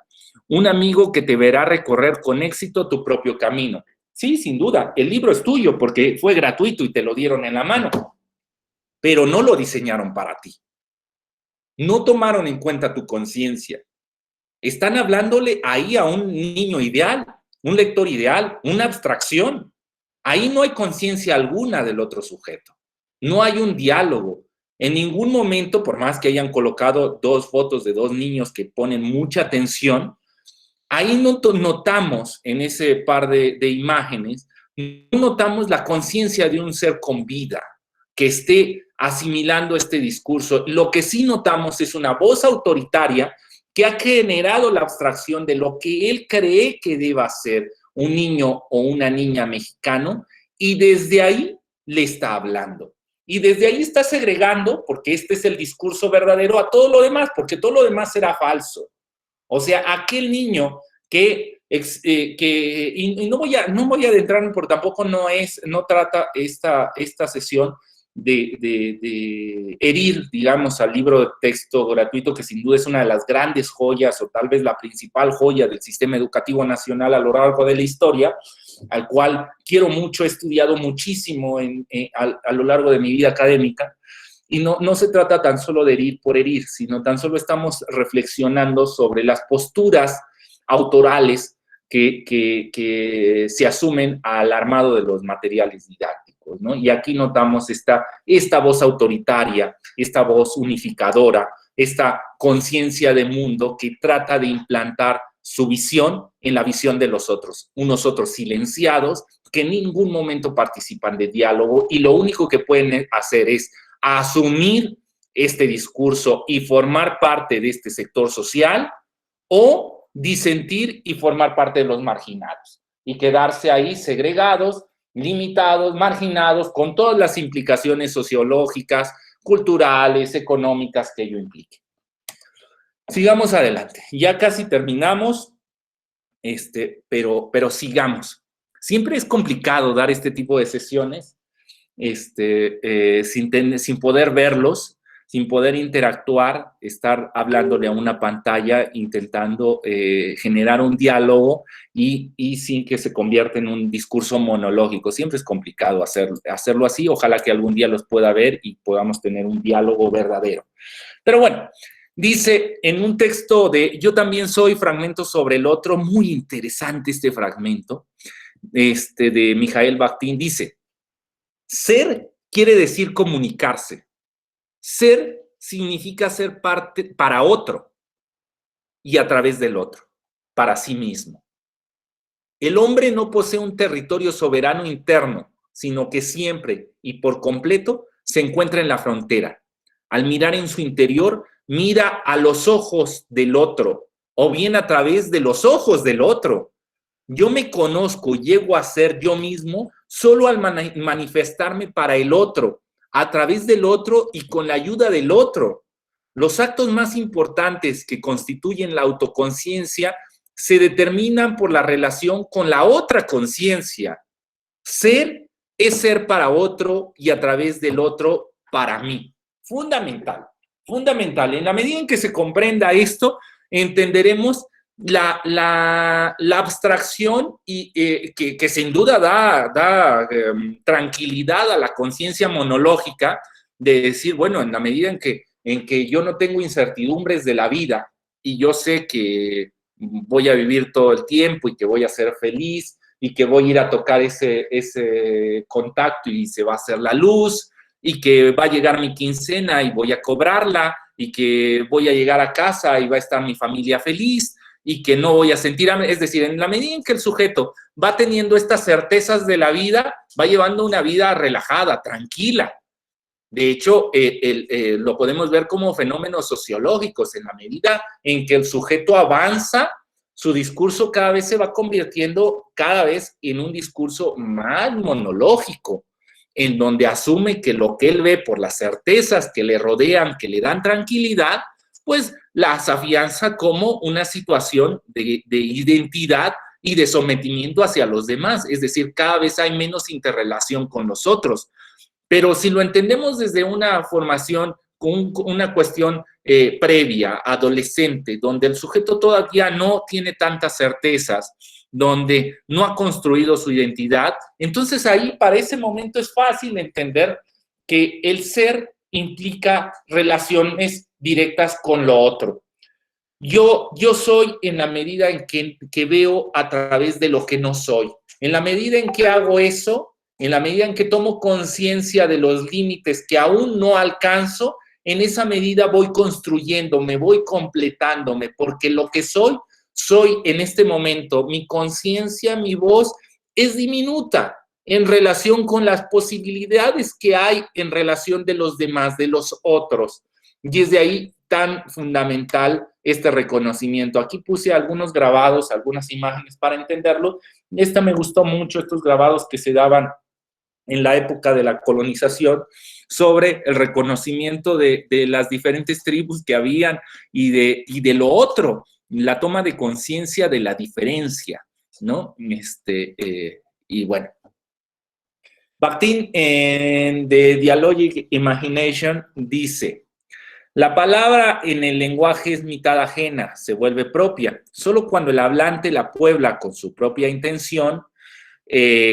Un amigo que te verá recorrer con éxito tu propio camino. Sí, sin duda, el libro es tuyo porque fue gratuito y te lo dieron en la mano, pero no lo diseñaron para ti. No tomaron en cuenta tu conciencia. Están hablándole ahí a un niño ideal, un lector ideal, una abstracción. Ahí no hay conciencia alguna del otro sujeto. No hay un diálogo. En ningún momento, por más que hayan colocado dos fotos de dos niños que ponen mucha atención, ahí no notamos en ese par de imágenes, no notamos la conciencia de un ser con vida que esté asimilando este discurso. Lo que sí notamos es una voz autoritaria que ha generado la abstracción de lo que él cree que deba ser un niño o una niña mexicano, y desde ahí le está hablando. Y desde ahí está segregando, porque este es el discurso verdadero, a todo lo demás, porque todo lo demás será falso. O sea, aquel niño y no voy a adentrarme, porque tampoco no trata esta sesión de herir, digamos, al libro de texto gratuito, que sin duda es una de las grandes joyas, o tal vez la principal joya del sistema educativo nacional a lo largo de la historia, al cual quiero mucho, he estudiado muchísimo a lo largo de mi vida académica. Y no se trata tan solo de herir por herir, sino tan solo estamos reflexionando sobre las posturas autorales que se asumen al armado de los materiales didácticos, ¿no? Y aquí notamos esta voz autoritaria, esta voz unificadora, esta conciencia de mundo que trata de implantar su visión en la visión de los otros, unos otros silenciados que en ningún momento participan de diálogo, y lo único que pueden hacer es asumir este discurso y formar parte de este sector social, o disentir y formar parte de los marginados y quedarse ahí segregados, limitados, marginados, con todas las implicaciones sociológicas, culturales, económicas que ello implique. Sigamos adelante. Ya casi terminamos, pero sigamos. Siempre es complicado dar este tipo de sesiones sin poder verlos, sin poder interactuar, estar hablándole a una pantalla, intentando generar un diálogo y sin que se convierta en un discurso monológico. Siempre es complicado hacerlo así. Ojalá que algún día los pueda ver y podamos tener un diálogo verdadero. Pero bueno, dice en un texto de Yo también soy, fragmento sobre el otro, muy interesante este fragmento, de Mikhail Bakhtin, dice: ser quiere decir comunicarse. Ser significa ser parte para otro y a través del otro, para sí mismo. El hombre no posee un territorio soberano interno, sino que siempre y por completo se encuentra en la frontera. Al mirar en su interior, mira a los ojos del otro, o bien a través de los ojos del otro. Yo me conozco, llego a ser yo mismo solo al manifestarme para el otro, a través del otro y con la ayuda del otro. Los actos más importantes que constituyen la autoconciencia se determinan por la relación con la otra conciencia. Ser es ser para otro y a través del otro para mí. Fundamental, fundamental. En la medida en que se comprenda esto, entenderemos la abstracción y que sin duda da tranquilidad a la conciencia monológica de decir, bueno, en la medida en que yo no tengo incertidumbres de la vida y yo sé que voy a vivir todo el tiempo y que voy a ser feliz y que voy a ir a tocar ese contacto y se va a hacer la luz y que va a llegar mi quincena y voy a cobrarla y que voy a llegar a casa y va a estar mi familia feliz y que no voy a sentir hambre. Es decir, en la medida en que el sujeto va teniendo estas certezas de la vida, va llevando una vida relajada, tranquila. De hecho, lo podemos ver como fenómenos sociológicos. En la medida en que el sujeto avanza, su discurso cada vez se va convirtiendo cada vez en un discurso más monológico, en donde asume que lo que él ve por las certezas que le rodean, que le dan tranquilidad, pues las afianza como una situación de identidad y de sometimiento hacia los demás. Es decir, cada vez hay menos interrelación con los otros. Pero si lo entendemos desde una formación, con una cuestión previa, adolescente, donde el sujeto todavía no tiene tantas certezas, donde no ha construido su identidad, entonces ahí para ese momento es fácil entender que el ser implica relaciones directas con lo otro. Yo soy en la medida en que veo a través de lo que no soy. En la medida en que hago eso, en la medida en que tomo conciencia de los límites que aún no alcanzo, en esa medida voy construyendo, me voy completándome, porque lo que soy en este momento. Mi conciencia, mi voz es diminuta en relación con las posibilidades que hay en relación de los demás, de los otros. Y es de ahí tan fundamental este reconocimiento. Aquí puse algunos grabados, algunas imágenes para entenderlo. Esta me gustó mucho, estos grabados que se daban en la época de la colonización, sobre el reconocimiento de las diferentes tribus que habían y de lo otro, la toma de conciencia de la diferencia, ¿no? Y bueno. Bakhtin, en The Dialogic Imagination, dice: la palabra en el lenguaje es mitad ajena, se vuelve propia. Solo cuando el hablante la puebla con su propia intención,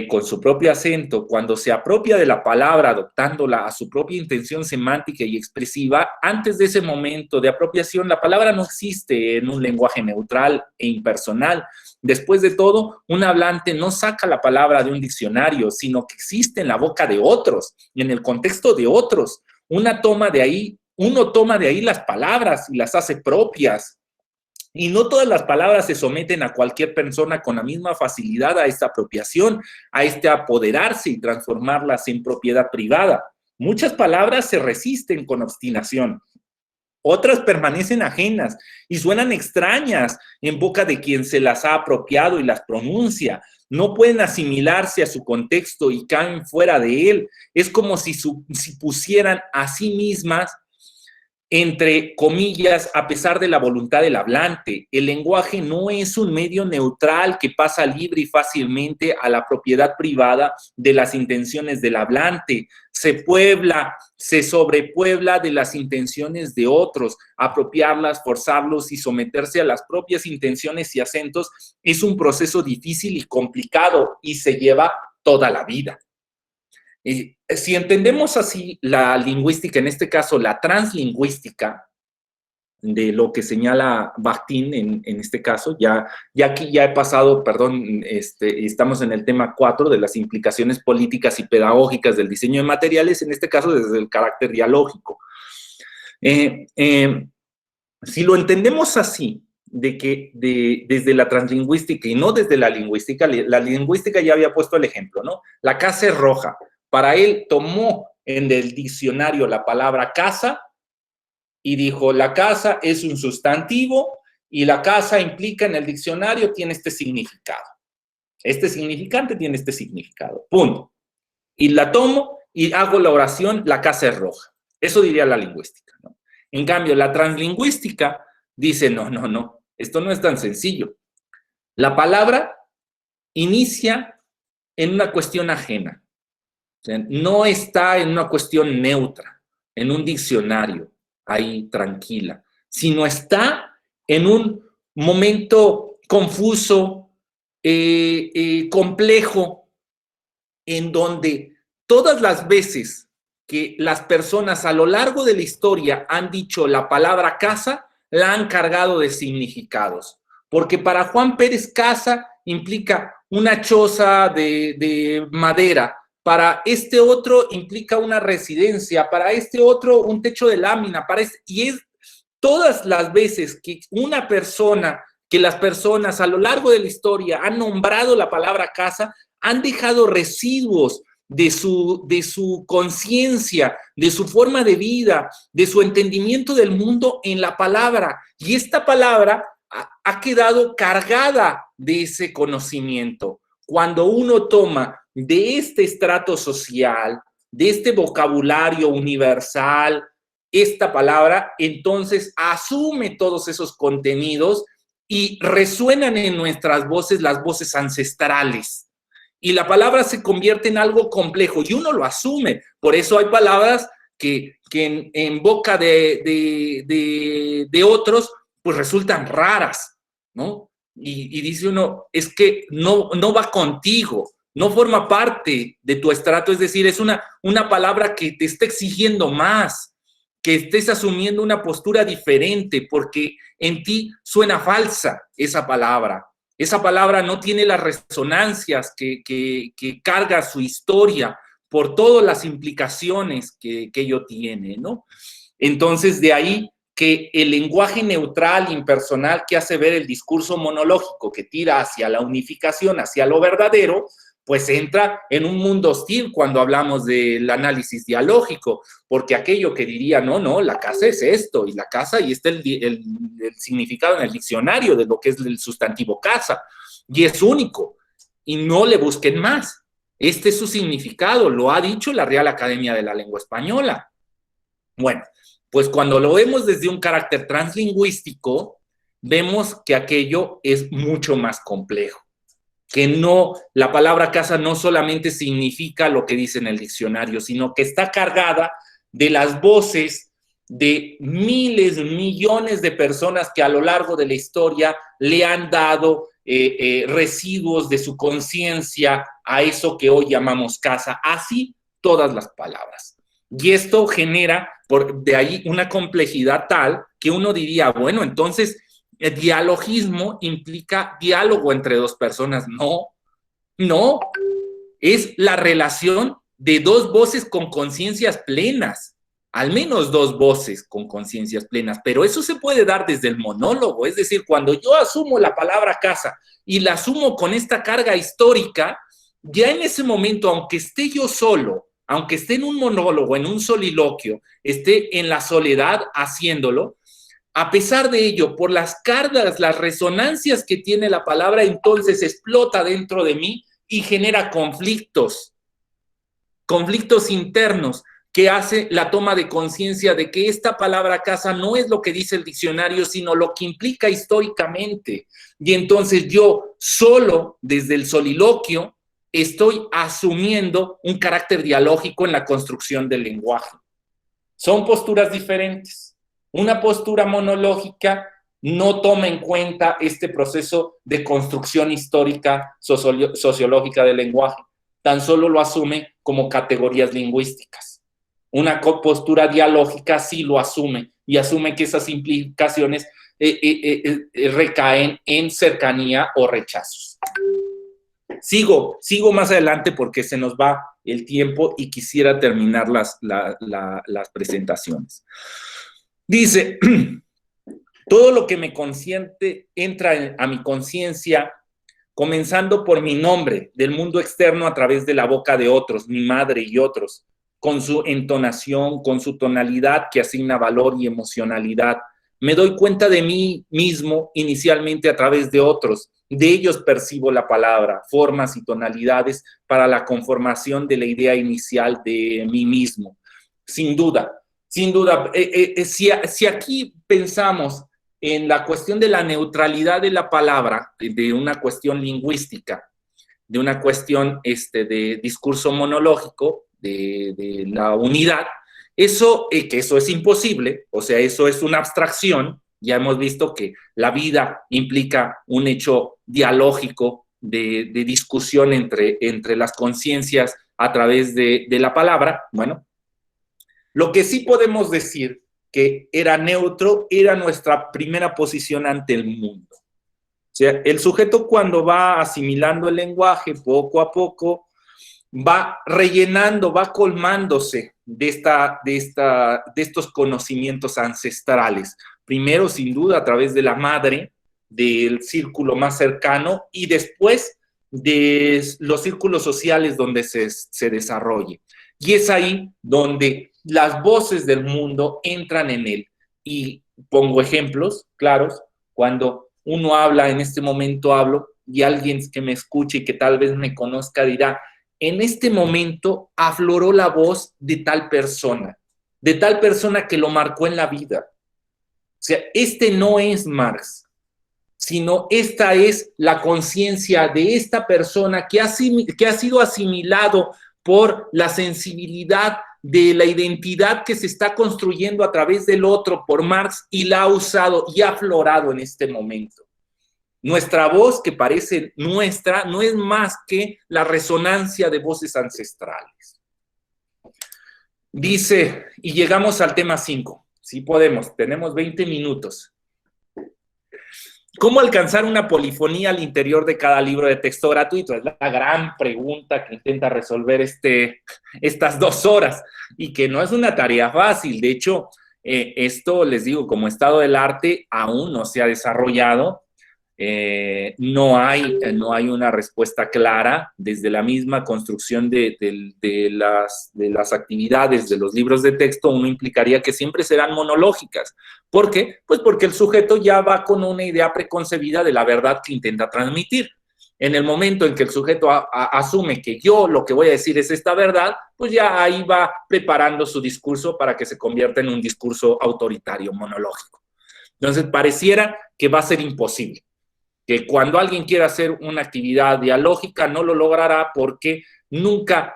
con su propio acento, cuando se apropia de la palabra adoptándola a su propia intención semántica y expresiva, antes de ese momento de apropiación, la palabra no existe en un lenguaje neutral e impersonal. Después de todo, un hablante no saca la palabra de un diccionario, sino que existe en la boca de otros, en el contexto de otros. Uno toma de ahí las palabras y las hace propias. Y no todas las palabras se someten a cualquier persona con la misma facilidad a esta apropiación, a este apoderarse y transformarlas en propiedad privada. Muchas palabras se resisten con obstinación. Otras permanecen ajenas y suenan extrañas en boca de quien se las ha apropiado y las pronuncia. No pueden asimilarse a su contexto y caen fuera de él. Es como si pusieran a sí mismas entre comillas, a pesar de la voluntad del hablante. El lenguaje no es un medio neutral que pasa libre y fácilmente a la propiedad privada de las intenciones del hablante. Se puebla, se sobrepuebla de las intenciones de otros. Apropiarlas, forzarlos y someterse a las propias intenciones y acentos es un proceso difícil y complicado y se lleva toda la vida. Si entendemos así la lingüística, en este caso la translingüística, de lo que señala Bakhtin en este caso, ya aquí ya he pasado, perdón, estamos en el tema 4 de las implicaciones políticas y pedagógicas del diseño de materiales, en este caso desde el carácter dialógico. Si lo entendemos así, desde la translingüística y no desde la lingüística ya había puesto el ejemplo, ¿no? La casa es roja. Para él tomó en el diccionario la palabra casa y dijo, la casa es un sustantivo y la casa implica en el diccionario, tiene este significado. Este significante tiene este significado, punto. Y la tomo y hago la oración, la casa es roja. Eso diría la lingüística, ¿no? En cambio, la translingüística dice, no, esto no es tan sencillo. La palabra inicia en una cuestión ajena. O sea, no está en una cuestión neutra, en un diccionario, ahí tranquila, sino está en un momento confuso, complejo, en donde todas las veces que las personas a lo largo de la historia han dicho la palabra casa, la han cargado de significados. Porque para Juan Pérez casa implica una choza de madera, para este otro implica una residencia, para este otro un techo de lámina, y es todas las veces que las personas a lo largo de la historia han nombrado la palabra casa, han dejado residuos de su conciencia, de su forma de vida, de su entendimiento del mundo en la palabra. Y esta palabra ha quedado cargada de ese conocimiento. Cuando uno toma de este estrato social, de este vocabulario universal, esta palabra, entonces asume todos esos contenidos y resuenan en nuestras voces las voces ancestrales. Y la palabra se convierte en algo complejo y uno lo asume. Por eso hay palabras que en boca de otros pues resultan raras, ¿no? Y dice uno, es que no va contigo, no forma parte de tu estrato, es decir, es una palabra que te está exigiendo más, que estés asumiendo una postura diferente, porque en ti suena falsa esa palabra. Esa palabra no tiene las resonancias que carga su historia por todas las implicaciones que ello tiene, ¿no? Entonces, de ahí que el lenguaje neutral, impersonal, que hace ver el discurso monológico, que tira hacia la unificación, hacia lo verdadero, pues entra en un mundo hostil cuando hablamos del análisis dialógico, porque aquello que diría, no, la casa es esto, y la casa, y está el significado en el diccionario de lo que es el sustantivo casa, y es único, y no le busquen más. Este es su significado, lo ha dicho la Real Academia de la Lengua Española. Bueno, pues cuando lo vemos desde un carácter translingüístico, vemos que aquello es mucho más complejo. Que no, la palabra casa no solamente significa lo que dice en el diccionario, sino que está cargada de las voces de miles, millones de personas que a lo largo de la historia le han dado residuos de su conciencia a eso que hoy llamamos casa. Así todas las palabras. Y esto genera de ahí una complejidad tal que uno diría, bueno, entonces el dialogismo implica diálogo entre dos personas. No, es la relación de dos voces con conciencias plenas, al menos dos voces con conciencias plenas, pero eso se puede dar desde el monólogo, es decir, cuando yo asumo la palabra casa y la asumo con esta carga histórica, ya en ese momento, aunque esté yo solo, aunque esté en un monólogo, en un soliloquio, esté en la soledad haciéndolo, a pesar de ello, por las cargas, las resonancias que tiene la palabra, entonces explota dentro de mí y genera conflictos internos que hace la toma de conciencia de que esta palabra casa no es lo que dice el diccionario, sino lo que implica históricamente. Y entonces yo solo desde el soliloquio estoy asumiendo un carácter dialógico en la construcción del lenguaje. Son posturas diferentes. Una postura monológica no toma en cuenta este proceso de construcción histórica sociológica del lenguaje, tan solo lo asume como categorías lingüísticas. Una postura dialógica sí lo asume y asume que esas implicaciones recaen en cercanía o rechazos. Sigo más adelante porque se nos va el tiempo y quisiera terminar las presentaciones. Dice, todo lo que me consiente entra a mi conciencia, comenzando por mi nombre, del mundo externo a través de la boca de otros, mi madre y otros, con su entonación, con su tonalidad que asigna valor y emocionalidad. Me doy cuenta de mí mismo inicialmente a través de otros. De ellos percibo la palabra, formas y tonalidades para la conformación de la idea inicial de mí mismo. Sin duda, si aquí pensamos en la cuestión de la neutralidad de la palabra, de una cuestión lingüística, de una cuestión de discurso monológico, de la unidad, que eso es imposible, o sea, eso es una abstracción. Ya hemos visto que la vida implica un hecho dialógico de discusión entre las conciencias a través de la palabra. Bueno, lo que sí podemos decir que era neutro era nuestra primera posición ante el mundo. O sea, el sujeto cuando va asimilando el lenguaje poco a poco, va rellenando, va colmándose de estos conocimientos ancestrales. Primero, sin duda, a través de la madre, del círculo más cercano, y después de los círculos sociales donde se desarrolle. Y es ahí donde las voces del mundo entran en él. Y pongo ejemplos claros. Cuando uno habla, en este momento hablo, y alguien que me escuche y que tal vez me conozca dirá, en este momento afloró la voz de tal persona que lo marcó en la vida. O sea, no es Marx, sino esta es la conciencia de esta persona que ha sido asimilado por la sensibilidad de la identidad que se está construyendo a través del otro por Marx y la ha usado y ha aflorado en este momento. Nuestra voz, que parece nuestra, no es más que la resonancia de voces ancestrales. Dice, y llegamos al tema 5. Sí podemos, tenemos 20 minutos. ¿Cómo alcanzar una polifonía al interior de cada libro de texto gratuito? Es la gran pregunta que intenta resolver estas 2 horas y que no es una tarea fácil. De hecho, esto, les digo, como estado del arte aún no se ha desarrollado. No hay una respuesta clara desde la misma construcción de las actividades de los libros de texto. Uno implicaría que siempre serán monológicas. ¿Por qué? Pues porque el sujeto ya va con una idea preconcebida de la verdad que intenta transmitir. En el momento en que el sujeto asume que yo lo que voy a decir es esta verdad, pues ya ahí va preparando su discurso para que se convierta en un discurso autoritario, monológico. Entonces pareciera que va a ser imposible. Que cuando alguien quiera hacer una actividad dialógica no lo logrará porque nunca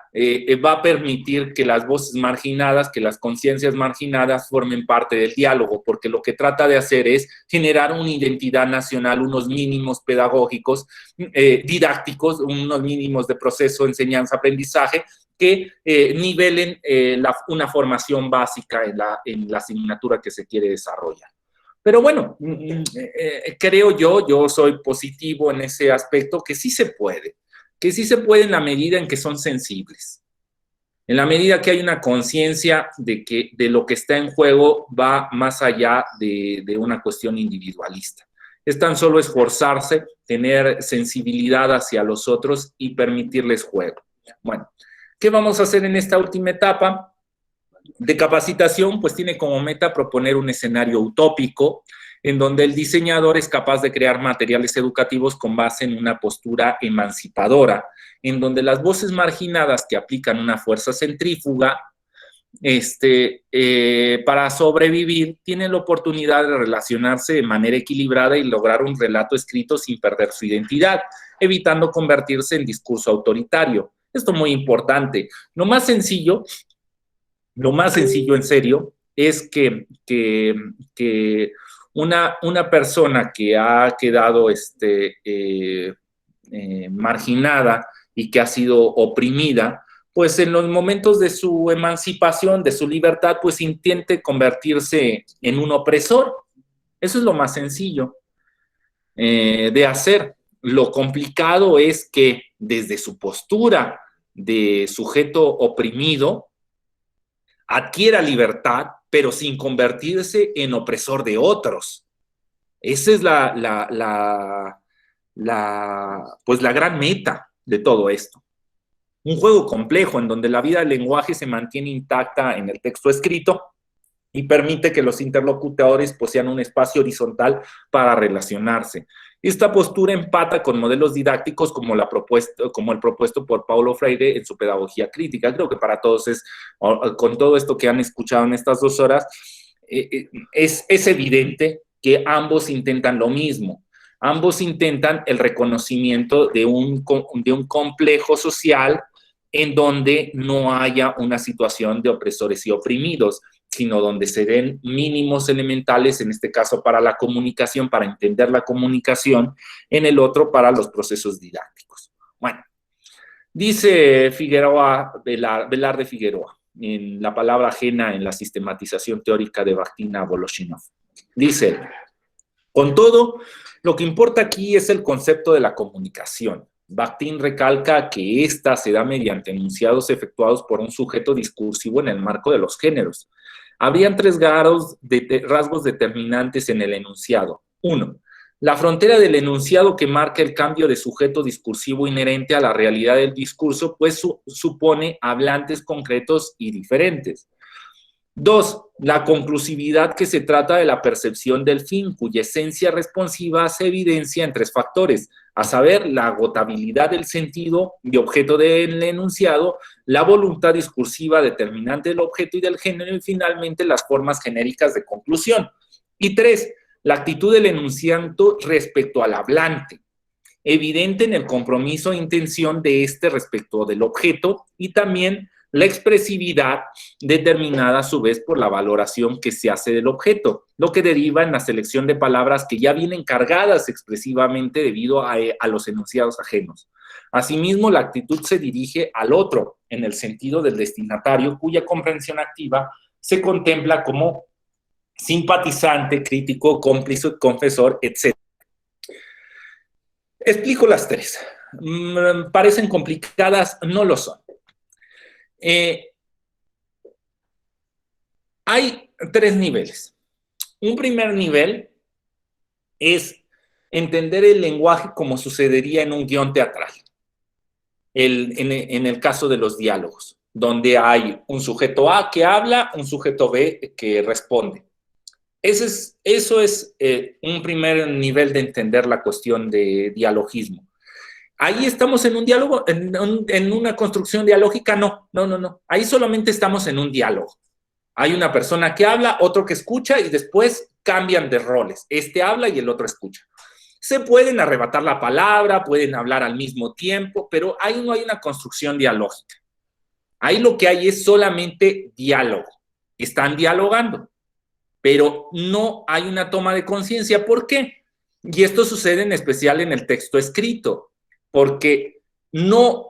va a permitir que las voces marginadas, que las conciencias marginadas formen parte del diálogo, porque lo que trata de hacer es generar una identidad nacional, unos mínimos pedagógicos, didácticos, unos mínimos de proceso, enseñanza, aprendizaje, que nivelen una formación básica en la asignatura que se quiere desarrollar. Pero bueno, creo yo soy positivo en ese aspecto, que sí se puede en la medida en que son sensibles, en la medida que hay una conciencia de lo que está en juego va más allá de una cuestión individualista. Es tan solo esforzarse, tener sensibilidad hacia los otros y permitirles juego. Bueno, ¿qué vamos a hacer en esta última etapa de capacitación? Pues tiene como meta proponer un escenario utópico en donde el diseñador es capaz de crear materiales educativos con base en una postura emancipadora, en donde las voces marginadas que aplican una fuerza centrífuga para sobrevivir, tiene la oportunidad de relacionarse de manera equilibrada y lograr un relato escrito sin perder su identidad, evitando convertirse en discurso autoritario. Esto es muy importante. Lo más sencillo en serio, es que una persona que ha quedado marginada y que ha sido oprimida, pues en los momentos de su emancipación, de su libertad, pues intente convertirse en un opresor. Eso es lo más sencillo de hacer. Lo complicado es que desde su postura de sujeto oprimido, adquiera libertad, pero sin convertirse en opresor de otros. Esa es pues la gran meta de todo esto. Un juego complejo en donde la vida del lenguaje se mantiene intacta en el texto escrito y permite que los interlocutores posean un espacio horizontal para relacionarse. Esta postura empata con modelos didácticos como el propuesto por Paulo Freire en su pedagogía crítica. Creo que para todos con todo esto que han escuchado en estas 2 horas, es evidente que ambos intentan lo mismo. Ambos intentan el reconocimiento de un complejo social en donde no haya una situación de opresores y oprimidos, sino donde se den mínimos elementales, en este caso para la comunicación, para entender la comunicación, en el otro para los procesos didácticos. Bueno, dice Velarde Figueroa, en La palabra ajena en la sistematización teórica de Bakhtin-Voloshinov. Dice, con todo, lo que importa aquí es el concepto de la comunicación. Bakhtin recalca que ésta se da mediante enunciados efectuados por un sujeto discursivo en el marco de los géneros. Habrían 3 rasgos determinantes en el enunciado. 1. La frontera del enunciado que marca el cambio de sujeto discursivo inherente a la realidad del discurso, pues supone hablantes concretos y diferentes. 2. La conclusividad, que se trata de la percepción del fin, cuya esencia responsiva se evidencia en 3 factores, a saber, la agotabilidad del sentido de objeto del enunciado, la voluntad discursiva determinante del objeto y del género, y finalmente las formas genéricas de conclusión. Y 3. La actitud del enunciante respecto al hablante, evidente en el compromiso e intención de este respecto del objeto, y también la expresividad determinada a su vez por la valoración que se hace del objeto, lo que deriva en la selección de palabras que ya vienen cargadas expresivamente debido a los enunciados ajenos. Asimismo, la actitud se dirige al otro en el sentido del destinatario, cuya comprensión activa se contempla como simpatizante, crítico, cómplice, confesor, etc. Explico las 3. Parecen complicadas, no lo son. Hay 3 niveles. Un primer nivel es entender el lenguaje como sucedería en un guión teatral, en el caso de los diálogos, donde hay un sujeto A que habla, un sujeto B que responde. Eso es un primer nivel de entender la cuestión de dialogismo. Ahí estamos en un diálogo, en una construcción dialógica, no. Ahí solamente estamos en un diálogo. Hay una persona que habla, otro que escucha y después cambian de roles. Este habla y el otro escucha. Se pueden arrebatar la palabra, pueden hablar al mismo tiempo, pero ahí no hay una construcción dialógica. Ahí lo que hay es solamente diálogo. Están dialogando, pero no hay una toma de conciencia. ¿Por qué? Y esto sucede en especial en el texto escrito, porque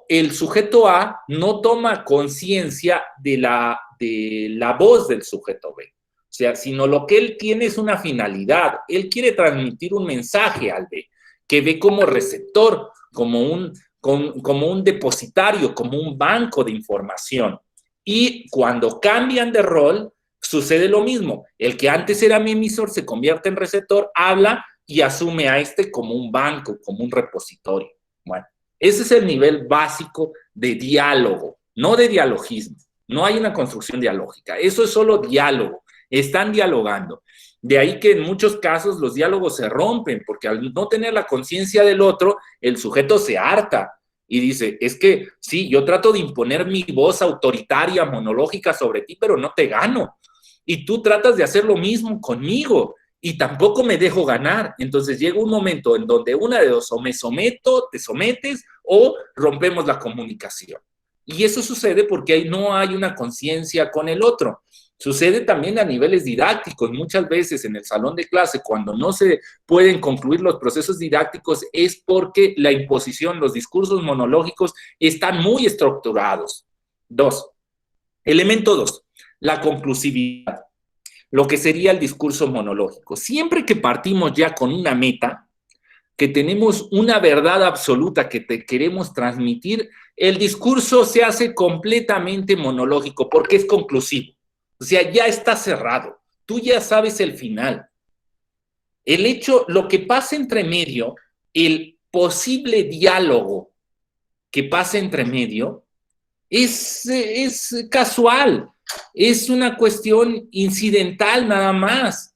el sujeto A no toma conciencia de la voz del sujeto B. O sea, sino lo que él tiene es una finalidad. Él quiere transmitir un mensaje al B, que ve como receptor, como un depositario, como un banco de información. Y cuando cambian de rol, sucede lo mismo. El que antes era mi emisor se convierte en receptor, habla y asume a este como un banco, como un repositorio. Bueno, ese es el nivel básico de diálogo, no de dialogismo. No hay una construcción dialógica. Eso es solo diálogo. Están dialogando. De ahí que en muchos casos los diálogos se rompen, porque al no tener la conciencia del otro, el sujeto se harta Y dice, es que sí, yo trato de imponer mi voz autoritaria, monológica sobre ti, pero no te gano. Y tú tratas de hacer lo mismo conmigo y tampoco me dejo ganar. Entonces llega un momento en donde una de dos, o me someto, te sometes, o rompemos la comunicación. Y eso sucede porque no hay una conciencia con el otro. Sucede también a niveles didácticos. Muchas veces en el salón de clase, cuando no se pueden concluir los procesos didácticos, es porque la imposición, los discursos monológicos están muy estructurados. Elemento 2, la conclusividad, lo que sería el discurso monológico. Siempre que partimos ya con una meta, que tenemos una verdad absoluta que te queremos transmitir, el discurso se hace completamente monológico porque es conclusivo. O sea, ya está cerrado. Tú ya sabes el final. El hecho, lo que pasa entre medio, el posible diálogo que pasa entre medio, es casual, es una cuestión incidental nada más.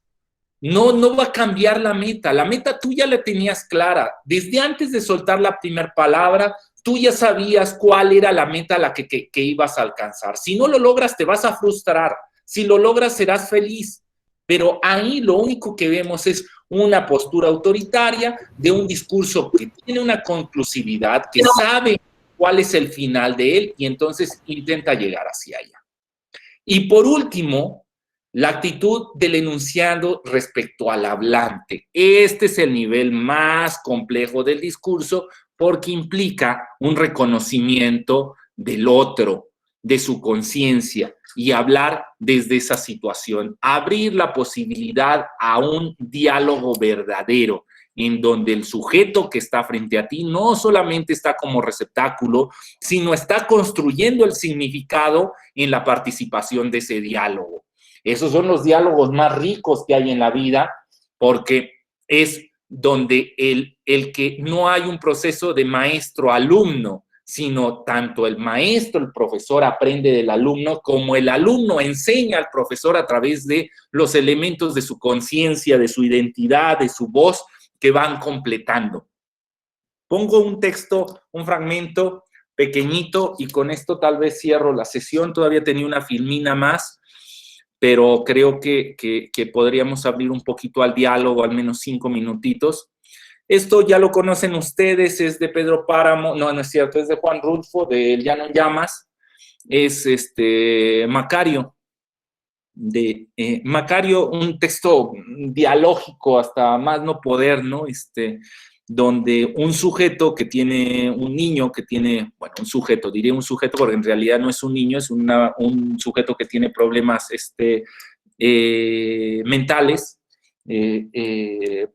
No va a cambiar la meta. La meta tú ya la tenías clara. Desde antes de soltar la primera palabra, tú ya sabías cuál era la meta a la que ibas a alcanzar. Si no lo logras, te vas a frustrar. Si lo logras, serás feliz. Pero ahí lo único que vemos es una postura autoritaria de un discurso que tiene una conclusividad, que sabe cuál es el final de él y entonces intenta llegar hacia allá. Y por último, la actitud del enunciado respecto al hablante. Este es el nivel más complejo del discurso porque implica un reconocimiento del otro, de su conciencia y hablar desde esa situación, abrir la posibilidad a un diálogo verdadero en donde el sujeto que está frente a ti no solamente está como receptáculo, sino está construyendo el significado en la participación de ese diálogo. Esos son los diálogos más ricos que hay en la vida, porque es donde el que no hay un proceso de maestro-alumno, sino tanto el maestro, el profesor aprende del alumno, como el alumno enseña al profesor a través de los elementos de su conciencia, de su identidad, de su voz, que van completando. Pongo un texto, un fragmento pequeñito y con esto tal vez cierro la sesión. Todavía tenía una filmina más, pero creo que podríamos abrir un poquito al diálogo, al menos 5 minutitos. Esto ya lo conocen ustedes, es de Pedro Páramo, no es cierto, es de Juan Rulfo, de El Llano en Llamas, es Macario, Macario, un texto dialógico hasta más no poder, ¿no? Donde un sujeto que tiene, un niño que tiene, bueno, un sujeto, diría un sujeto porque en realidad no es un niño, es un sujeto que tiene problemas mentales,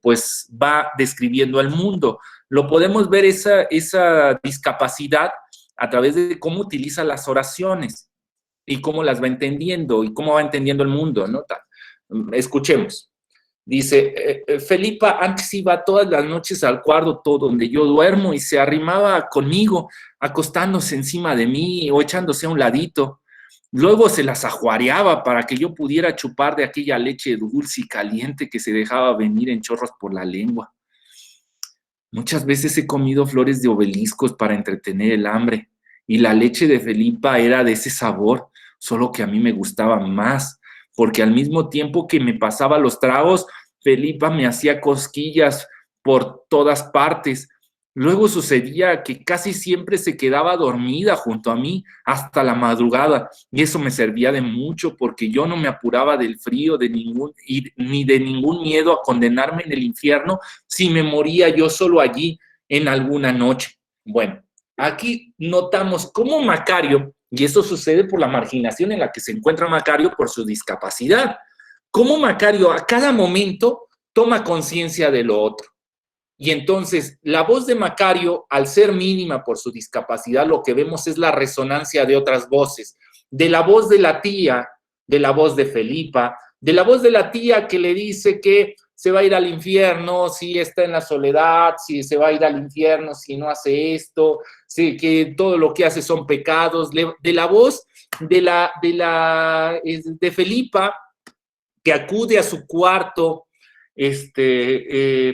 pues va describiendo al mundo. Lo podemos ver esa discapacidad a través de cómo utiliza las oraciones y cómo las va entendiendo y cómo va entendiendo el mundo, ¿no? Escuchemos. Dice, Felipa antes iba todas las noches al cuarto donde yo duermo y se arrimaba conmigo, acostándose encima de mí o echándose a un ladito. Luego se las ajuareaba para que yo pudiera chupar de aquella leche dulce y caliente que se dejaba venir en chorros por la lengua. Muchas veces he comido flores de obeliscos para entretener el hambre y la leche de Felipa era de ese sabor, solo que a mí me gustaba más, porque al mismo tiempo que me pasaba los tragos, Felipa me hacía cosquillas por todas partes. Luego sucedía que casi siempre se quedaba dormida junto a mí hasta la madrugada y eso me servía de mucho porque yo no me apuraba del frío ni de ningún miedo a condenarme en el infierno si me moría yo solo allí en alguna noche. Bueno, aquí notamos cómo Macario, y esto sucede por la marginación en la que se encuentra Macario por su discapacidad, cómo Macario a cada momento toma conciencia de lo otro. Y entonces, la voz de Macario, al ser mínima por su discapacidad, lo que vemos es la resonancia de otras voces, de la voz de la tía, de la voz de Felipa, de la voz de la tía que le dice que se va a ir al infierno si está en la soledad, si se va a ir al infierno si no hace esto, si, que todo lo que hace son pecados, de la voz de Felipa, que acude a su cuarto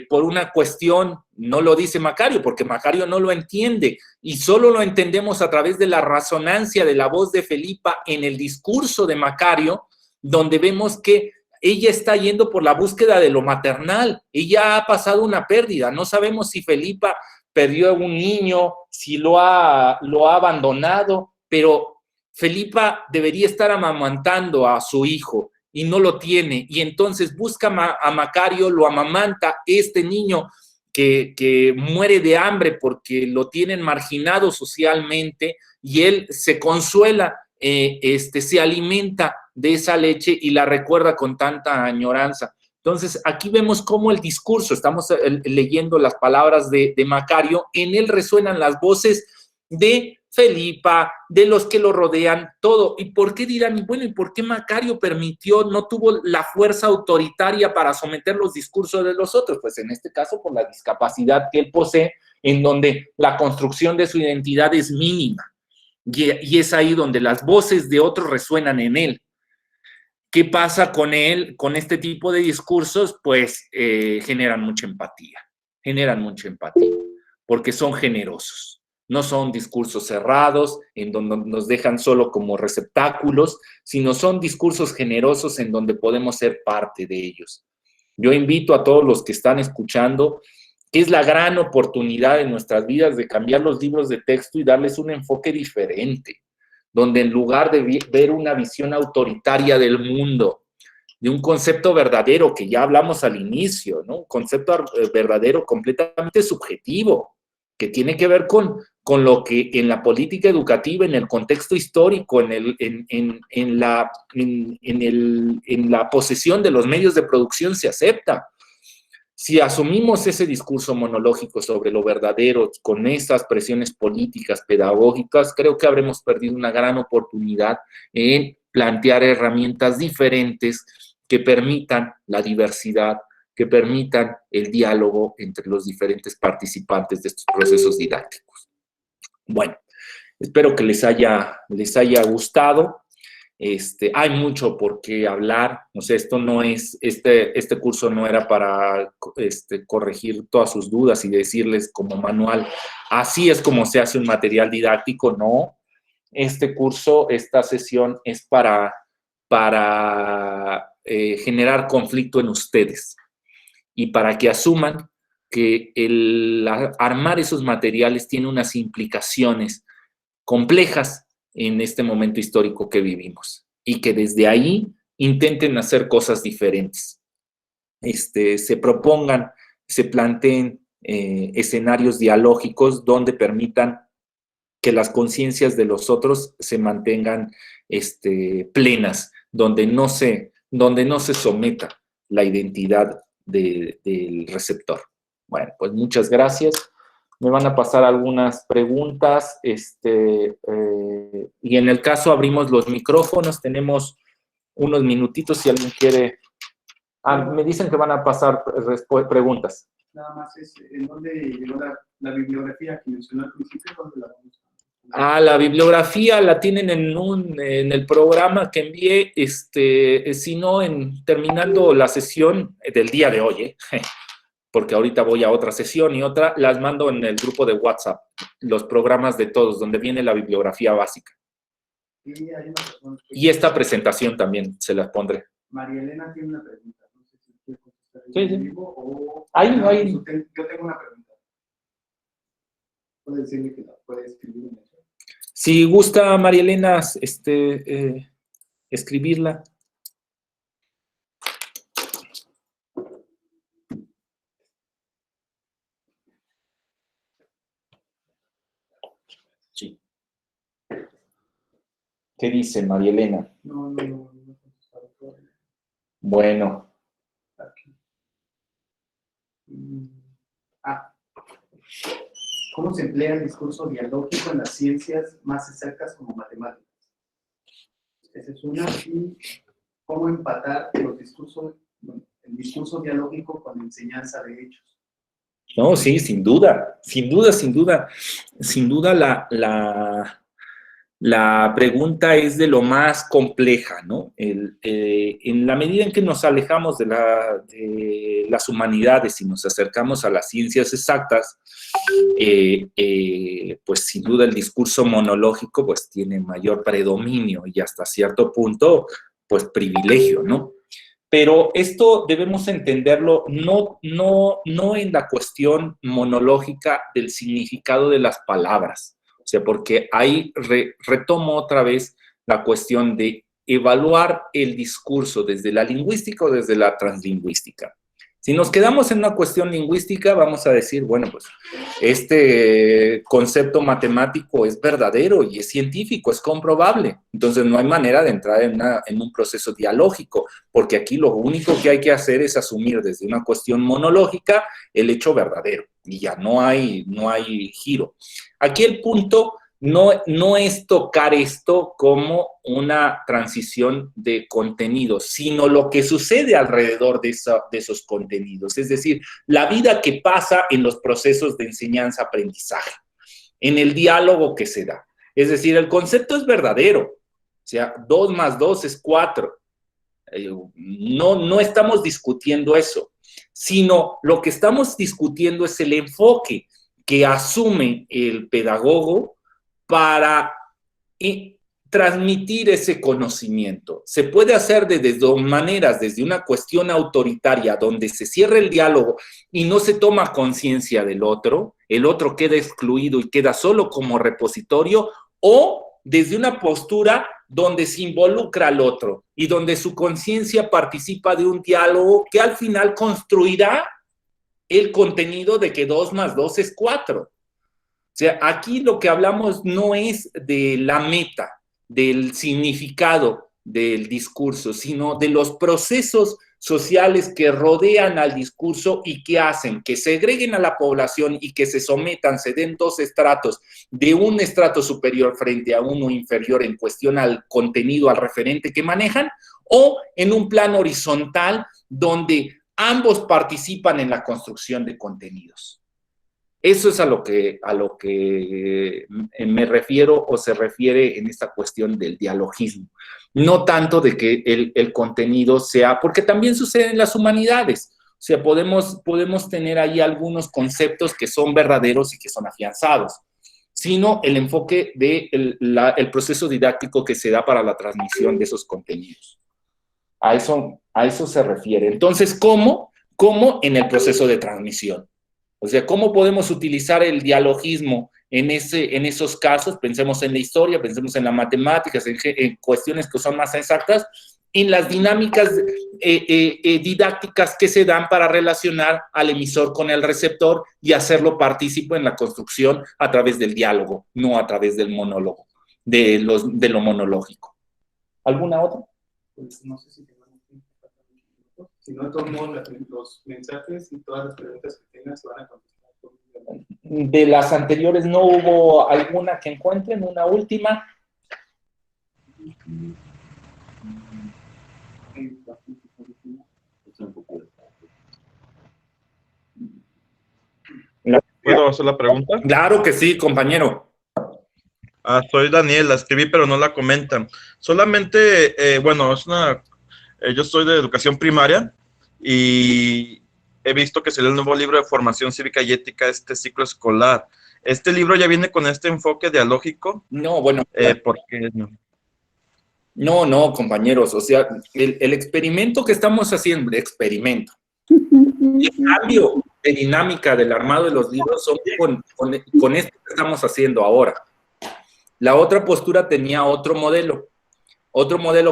por una cuestión no lo dice Macario, porque Macario no lo entiende, y solo lo entendemos a través de la resonancia de la voz de Felipa en el discurso de Macario, donde vemos que ella está yendo por la búsqueda de lo maternal. Ella ha pasado una pérdida. No sabemos si Felipa perdió a un niño, si lo ha abandonado, pero Felipa debería estar amamantando a su hijo y no lo tiene. Y entonces busca a Macario, lo amamanta. Este niño que muere de hambre porque lo tienen marginado socialmente, y él se consuela, se alimenta de esa leche y la recuerda con tanta añoranza. Entonces, aquí vemos cómo el discurso, estamos leyendo las palabras de Macario, en él resuenan las voces de Felipa, de los que lo rodean, todo. ¿Y por qué dirán? Bueno, ¿y por qué Macario no tuvo la fuerza autoritaria para someter los discursos de los otros? Pues en este caso por la discapacidad que él posee, en donde la construcción de su identidad es mínima. Y es ahí donde las voces de otros resuenan en él. ¿Qué pasa con él, con este tipo de discursos? Pues generan mucha empatía, porque son generosos. No son discursos cerrados, en donde nos dejan solo como receptáculos, sino son discursos generosos en donde podemos ser parte de ellos. Yo invito a todos los que están escuchando, que es la gran oportunidad de nuestras vidas de cambiar los libros de texto y darles un enfoque diferente, donde en lugar de ver una visión autoritaria del mundo, de un concepto verdadero, que ya hablamos al inicio, ¿no? Un concepto verdadero completamente subjetivo, que tiene que ver con lo que en la política educativa, en el contexto histórico, en la posesión de los medios de producción se acepta. Si asumimos ese discurso monológico sobre lo verdadero con esas presiones políticas, pedagógicas, creo que habremos perdido una gran oportunidad en plantear herramientas diferentes que permitan la diversidad, que permitan el diálogo entre los diferentes participantes de estos procesos didácticos. Bueno, espero que les haya gustado. Hay mucho por qué hablar. O sea, esto no es, este curso no era para corregir todas sus dudas y decirles como manual, así es como se hace un material didáctico. No, este curso, esta sesión es para generar conflicto en ustedes y para que asuman que el armar esos materiales tiene unas implicaciones complejas en este momento histórico que vivimos, y que desde ahí intenten hacer cosas diferentes. Se propongan, se planteen escenarios dialógicos donde permitan que las conciencias de los otros se mantengan plenas, donde no se someta la identidad del receptor. Bueno, pues muchas gracias. Me van a pasar algunas preguntas, y en el caso abrimos los micrófonos, tenemos unos minutitos si alguien quiere. Me dicen que van a pasar preguntas. Nada más es, ¿en dónde llegó la bibliografía que mencionó al principio? ¿Dónde la vamos la bibliografía la tienen en el programa que envié, si no, terminando la sesión del día de hoy, porque ahorita voy a otra sesión y otra, las mando en el grupo de WhatsApp, los programas de todos, donde viene la bibliografía básica. Y esta presentación también se las pondré. María Elena tiene una pregunta, no sé si quiere contestar en vivo o... Ahí. Yo tengo una pregunta. ¿Puede decirle que la puede escribir en el chat? Si gusta, María Elena, escribirla. Sí. ¿Qué dice María Elena? No. Bueno. Aquí. ¿Cómo se emplea el discurso dialógico en las ciencias más exactas como matemáticas? Esa es una. Y cómo empatar el discurso dialógico con la enseñanza de hechos. No, sí, sin duda la pregunta es de lo más compleja, ¿no? En la medida en que nos alejamos de las humanidades y nos acercamos a las ciencias exactas, pues sin duda el discurso monológico pues tiene mayor predominio y hasta cierto punto pues privilegio, ¿no? Pero esto debemos entenderlo no en la cuestión monológica del significado de las palabras, o sea, porque ahí retomo otra vez la cuestión de evaluar el discurso desde la lingüística o desde la translingüística. Si nos quedamos en una cuestión lingüística, vamos a decir, bueno, pues este concepto matemático es verdadero y es científico, es comprobable. Entonces no hay manera de entrar en un proceso dialógico, porque aquí lo único que hay que hacer es asumir desde una cuestión monológica el hecho verdadero y ya no hay giro. Aquí el punto no es tocar esto como una transición de contenidos, sino lo que sucede alrededor de esos contenidos, es decir, la vida que pasa en los procesos de enseñanza-aprendizaje, en el diálogo que se da. Es decir, el concepto es verdadero, o sea, 2 más 2 es 4. No estamos discutiendo eso, sino lo que estamos discutiendo es el enfoque que asume el pedagogo para transmitir ese conocimiento. Se puede hacer de dos maneras, desde una cuestión autoritaria, donde se cierra el diálogo y no se toma conciencia del otro, el otro queda excluido y queda solo como repositorio, o desde una postura donde se involucra al otro y donde su conciencia participa de un diálogo que al final construirá el contenido de que 2 más 2 es 4. O sea, aquí lo que hablamos no es de la meta, del significado del discurso, sino de los procesos sociales que rodean al discurso y que hacen que segreguen a la población y que se sometan, se den dos estratos, de un estrato superior frente a uno inferior en cuestión al contenido, al referente que manejan, o en un plano horizontal donde ambos participan en la construcción de contenidos. Eso es a lo que me refiero o se refiere en esta cuestión del dialogismo. No tanto de que el contenido sea, porque también sucede en las humanidades. O sea, podemos tener ahí algunos conceptos que son verdaderos y que son afianzados, sino el enfoque del proceso didáctico que se da para la transmisión de esos contenidos. A eso se refiere. Entonces, ¿cómo? ¿Cómo en el proceso de transmisión? O sea, ¿cómo podemos utilizar el dialogismo en esos casos? Pensemos en la historia, pensemos en las matemáticas, en cuestiones que son más exactas, en las dinámicas didácticas que se dan para relacionar al emisor con el receptor y hacerlo partícipe en la construcción a través del diálogo, no a través del monólogo, de lo monológico. ¿Alguna otra? Pues no sé si tenemos tiempo. Si no, de todos modos, los mensajes y todas las preguntas que tengan se van a contestar. De las anteriores, ¿no hubo alguna que encuentren? ¿Una última? ¿Puedo hacer la pregunta? Claro que sí, compañero. Soy Daniel, la escribí, pero no la comentan. Solamente, bueno, yo soy de educación primaria y he visto que salió el nuevo libro de formación cívica y ética, este ciclo escolar. ¿Este libro ya viene con este enfoque dialógico? No, bueno. ¿Por qué no? No, compañeros, o sea, el experimento que estamos haciendo, el cambio de dinámica del armado de los libros son con esto que estamos haciendo ahora. La otra postura tenía otro modelo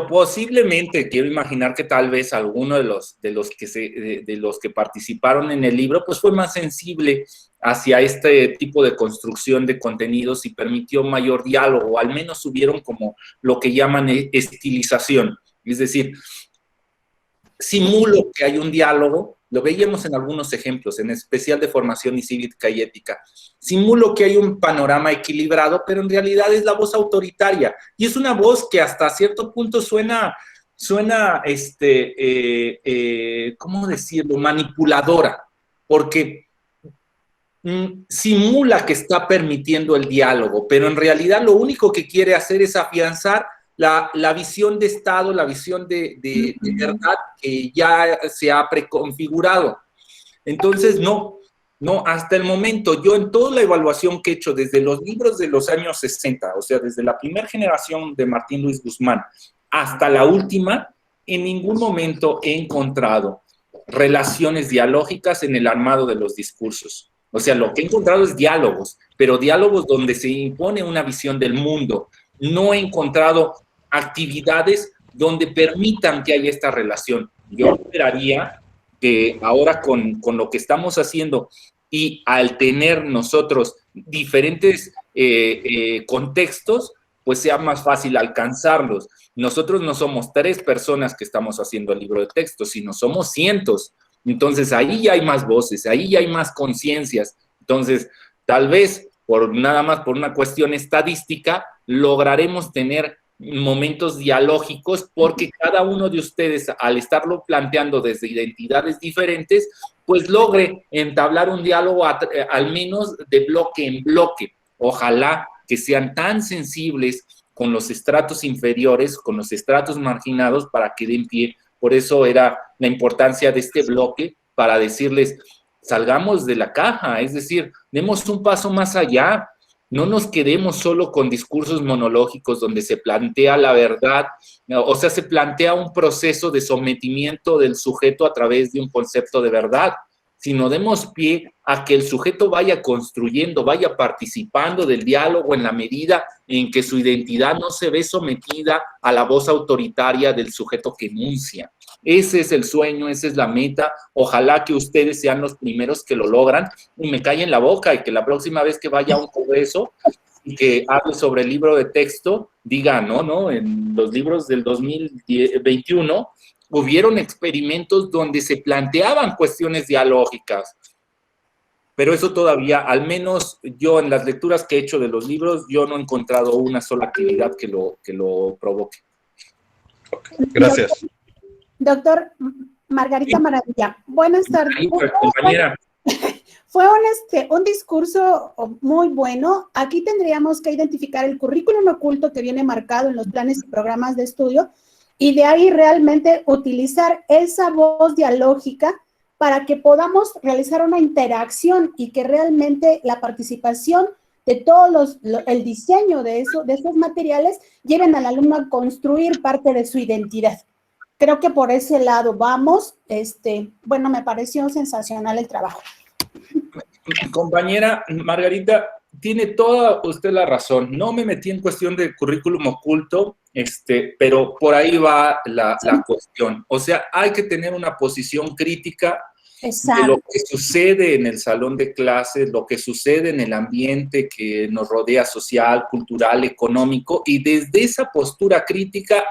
posiblemente, quiero imaginar que tal vez alguno de los que participaron en el libro, pues fue más sensible hacia este tipo de construcción de contenidos y permitió mayor diálogo, o al menos hubieron como lo que llaman estilización, es decir, simulo que hay un diálogo, lo veíamos en algunos ejemplos, en especial de formación y cívica y ética. Simulo que hay un panorama equilibrado, pero en realidad es la voz autoritaria. Y es una voz que hasta cierto punto suena ¿cómo decirlo? Manipuladora. Porque simula que está permitiendo el diálogo, pero en realidad lo único que quiere hacer es afianzar la visión de Estado, la visión de verdad que ya se ha preconfigurado. Entonces, no, hasta el momento, yo en toda la evaluación que he hecho desde los libros de los años 60, o sea, desde la primera generación de Martín Luis Guzmán hasta la última, en ningún momento he encontrado relaciones dialógicas en el armado de los discursos. O sea, lo que he encontrado es diálogos, pero diálogos donde se impone una visión del mundo. No he encontrado actividades donde permitan que haya esta relación. Yo esperaría que ahora con lo que estamos haciendo y al tener nosotros diferentes contextos, pues sea más fácil alcanzarlos. Nosotros no somos 3 personas que estamos haciendo el libro de texto, sino somos cientos. Entonces, ahí ya hay más voces, ahí ya hay más conciencias. Entonces, tal vez, nada más por una cuestión estadística, lograremos tener momentos dialógicos porque cada uno de ustedes, al estarlo planteando desde identidades diferentes, pues logre entablar un diálogo al menos de bloque en bloque. Ojalá que sean tan sensibles con los estratos inferiores, con los estratos marginados, para que den pie. Por eso era la importancia de este bloque, para decirles, salgamos de la caja, es decir, demos un paso más allá. No nos quedemos solo con discursos monológicos donde se plantea la verdad, o sea, se plantea un proceso de sometimiento del sujeto a través de un concepto de verdad, sino demos pie a que el sujeto vaya construyendo, vaya participando del diálogo en la medida en que su identidad no se ve sometida a la voz autoritaria del sujeto que enuncia. Ese es el sueño, esa es la meta. Ojalá que ustedes sean los primeros que lo logran y me callen la boca, y que la próxima vez que vaya a un congreso y que hable sobre el libro de texto, diga, no, en los libros del 2021 hubieron experimentos donde se planteaban cuestiones dialógicas, pero eso todavía, al menos yo en las lecturas que he hecho de los libros, yo no he encontrado una sola actividad que lo provoque. Gracias. Doctor Margarita Maravilla, buenas tardes. Compañera. Fue un discurso muy bueno. Aquí tendríamos que identificar el currículum oculto que viene marcado en los planes y programas de estudio, y de ahí realmente utilizar esa voz dialógica para que podamos realizar una interacción y que realmente la participación de todos el diseño de esos materiales lleven al alumno a construir parte de su identidad. Creo que por ese lado vamos. Bueno, me pareció sensacional el trabajo. Compañera Margarita, tiene toda usted la razón. No me metí en cuestión de currículum oculto, pero por ahí va la cuestión. O sea, hay que tener una posición crítica. Exacto. De lo que sucede en el salón de clases, lo que sucede en el ambiente que nos rodea, social, cultural, económico, y desde esa postura crítica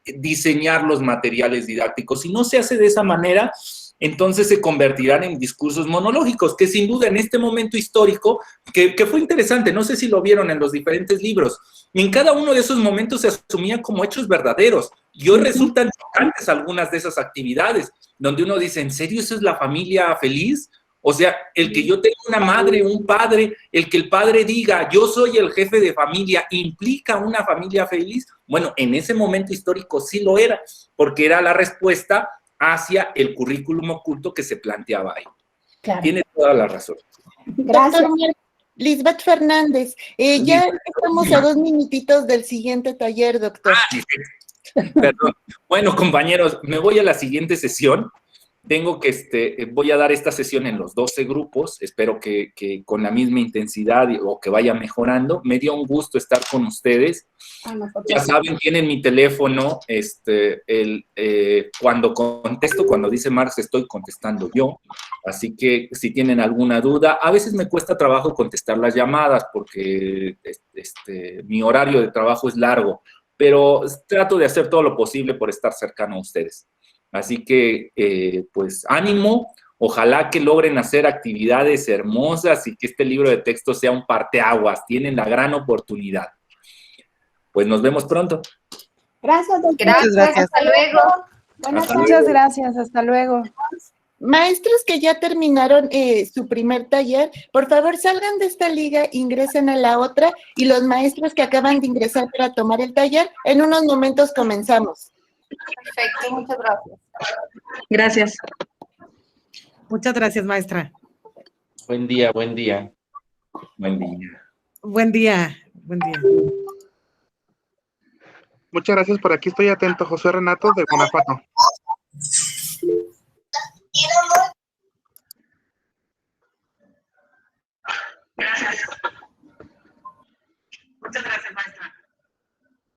diseñar los materiales didácticos. Si no se hace de esa manera, entonces se convertirán en discursos monológicos, que sin duda en este momento histórico, que fue interesante, no sé si lo vieron en los diferentes libros, en cada uno de esos momentos se asumían como hechos verdaderos, y hoy resultan chocantes algunas de esas actividades, donde uno dice, ¿en serio eso es la familia feliz? O sea, el que yo tenga una madre, un padre, el que el padre diga, yo soy el jefe de familia, ¿implica una familia feliz? Bueno, en ese momento histórico sí lo era, porque era la respuesta hacia el currículum oculto que se planteaba ahí. Claro. Tiene toda la razón. Gracias. Doctor Lisbeth Fernández, ya estamos a 2 minutitos del siguiente taller, doctor. Perdón. Bueno, compañeros, me voy a la siguiente sesión. Tengo que, voy a dar esta sesión en los 12 grupos, espero que con la misma intensidad o que vaya mejorando. Me dio un gusto estar con ustedes. Ya saben, tienen mi teléfono, cuando contesto, cuando dice Marx, estoy contestando yo. Así que si tienen alguna duda, a veces me cuesta trabajo contestar las llamadas porque mi horario de trabajo es largo, pero trato de hacer todo lo posible por estar cercano a ustedes. Así que, pues, ánimo, ojalá que logren hacer actividades hermosas y que este libro de texto sea un parteaguas. Tienen la gran oportunidad. Pues nos vemos pronto. Gracias, doctor. Gracias. Hasta luego. Buenas tardes. Muchas gracias. Hasta luego. Maestros que ya terminaron su primer taller, por favor salgan de esta liga, ingresen a la otra, y los maestros que acaban de ingresar para tomar el taller, en unos momentos comenzamos. Perfecto, muchas gracias. Gracias. Muchas gracias, maestra. Buen día, buen día. Buen día. Buen día, buen día. Muchas gracias, por aquí estoy atento. José Renato, de Guanajuato.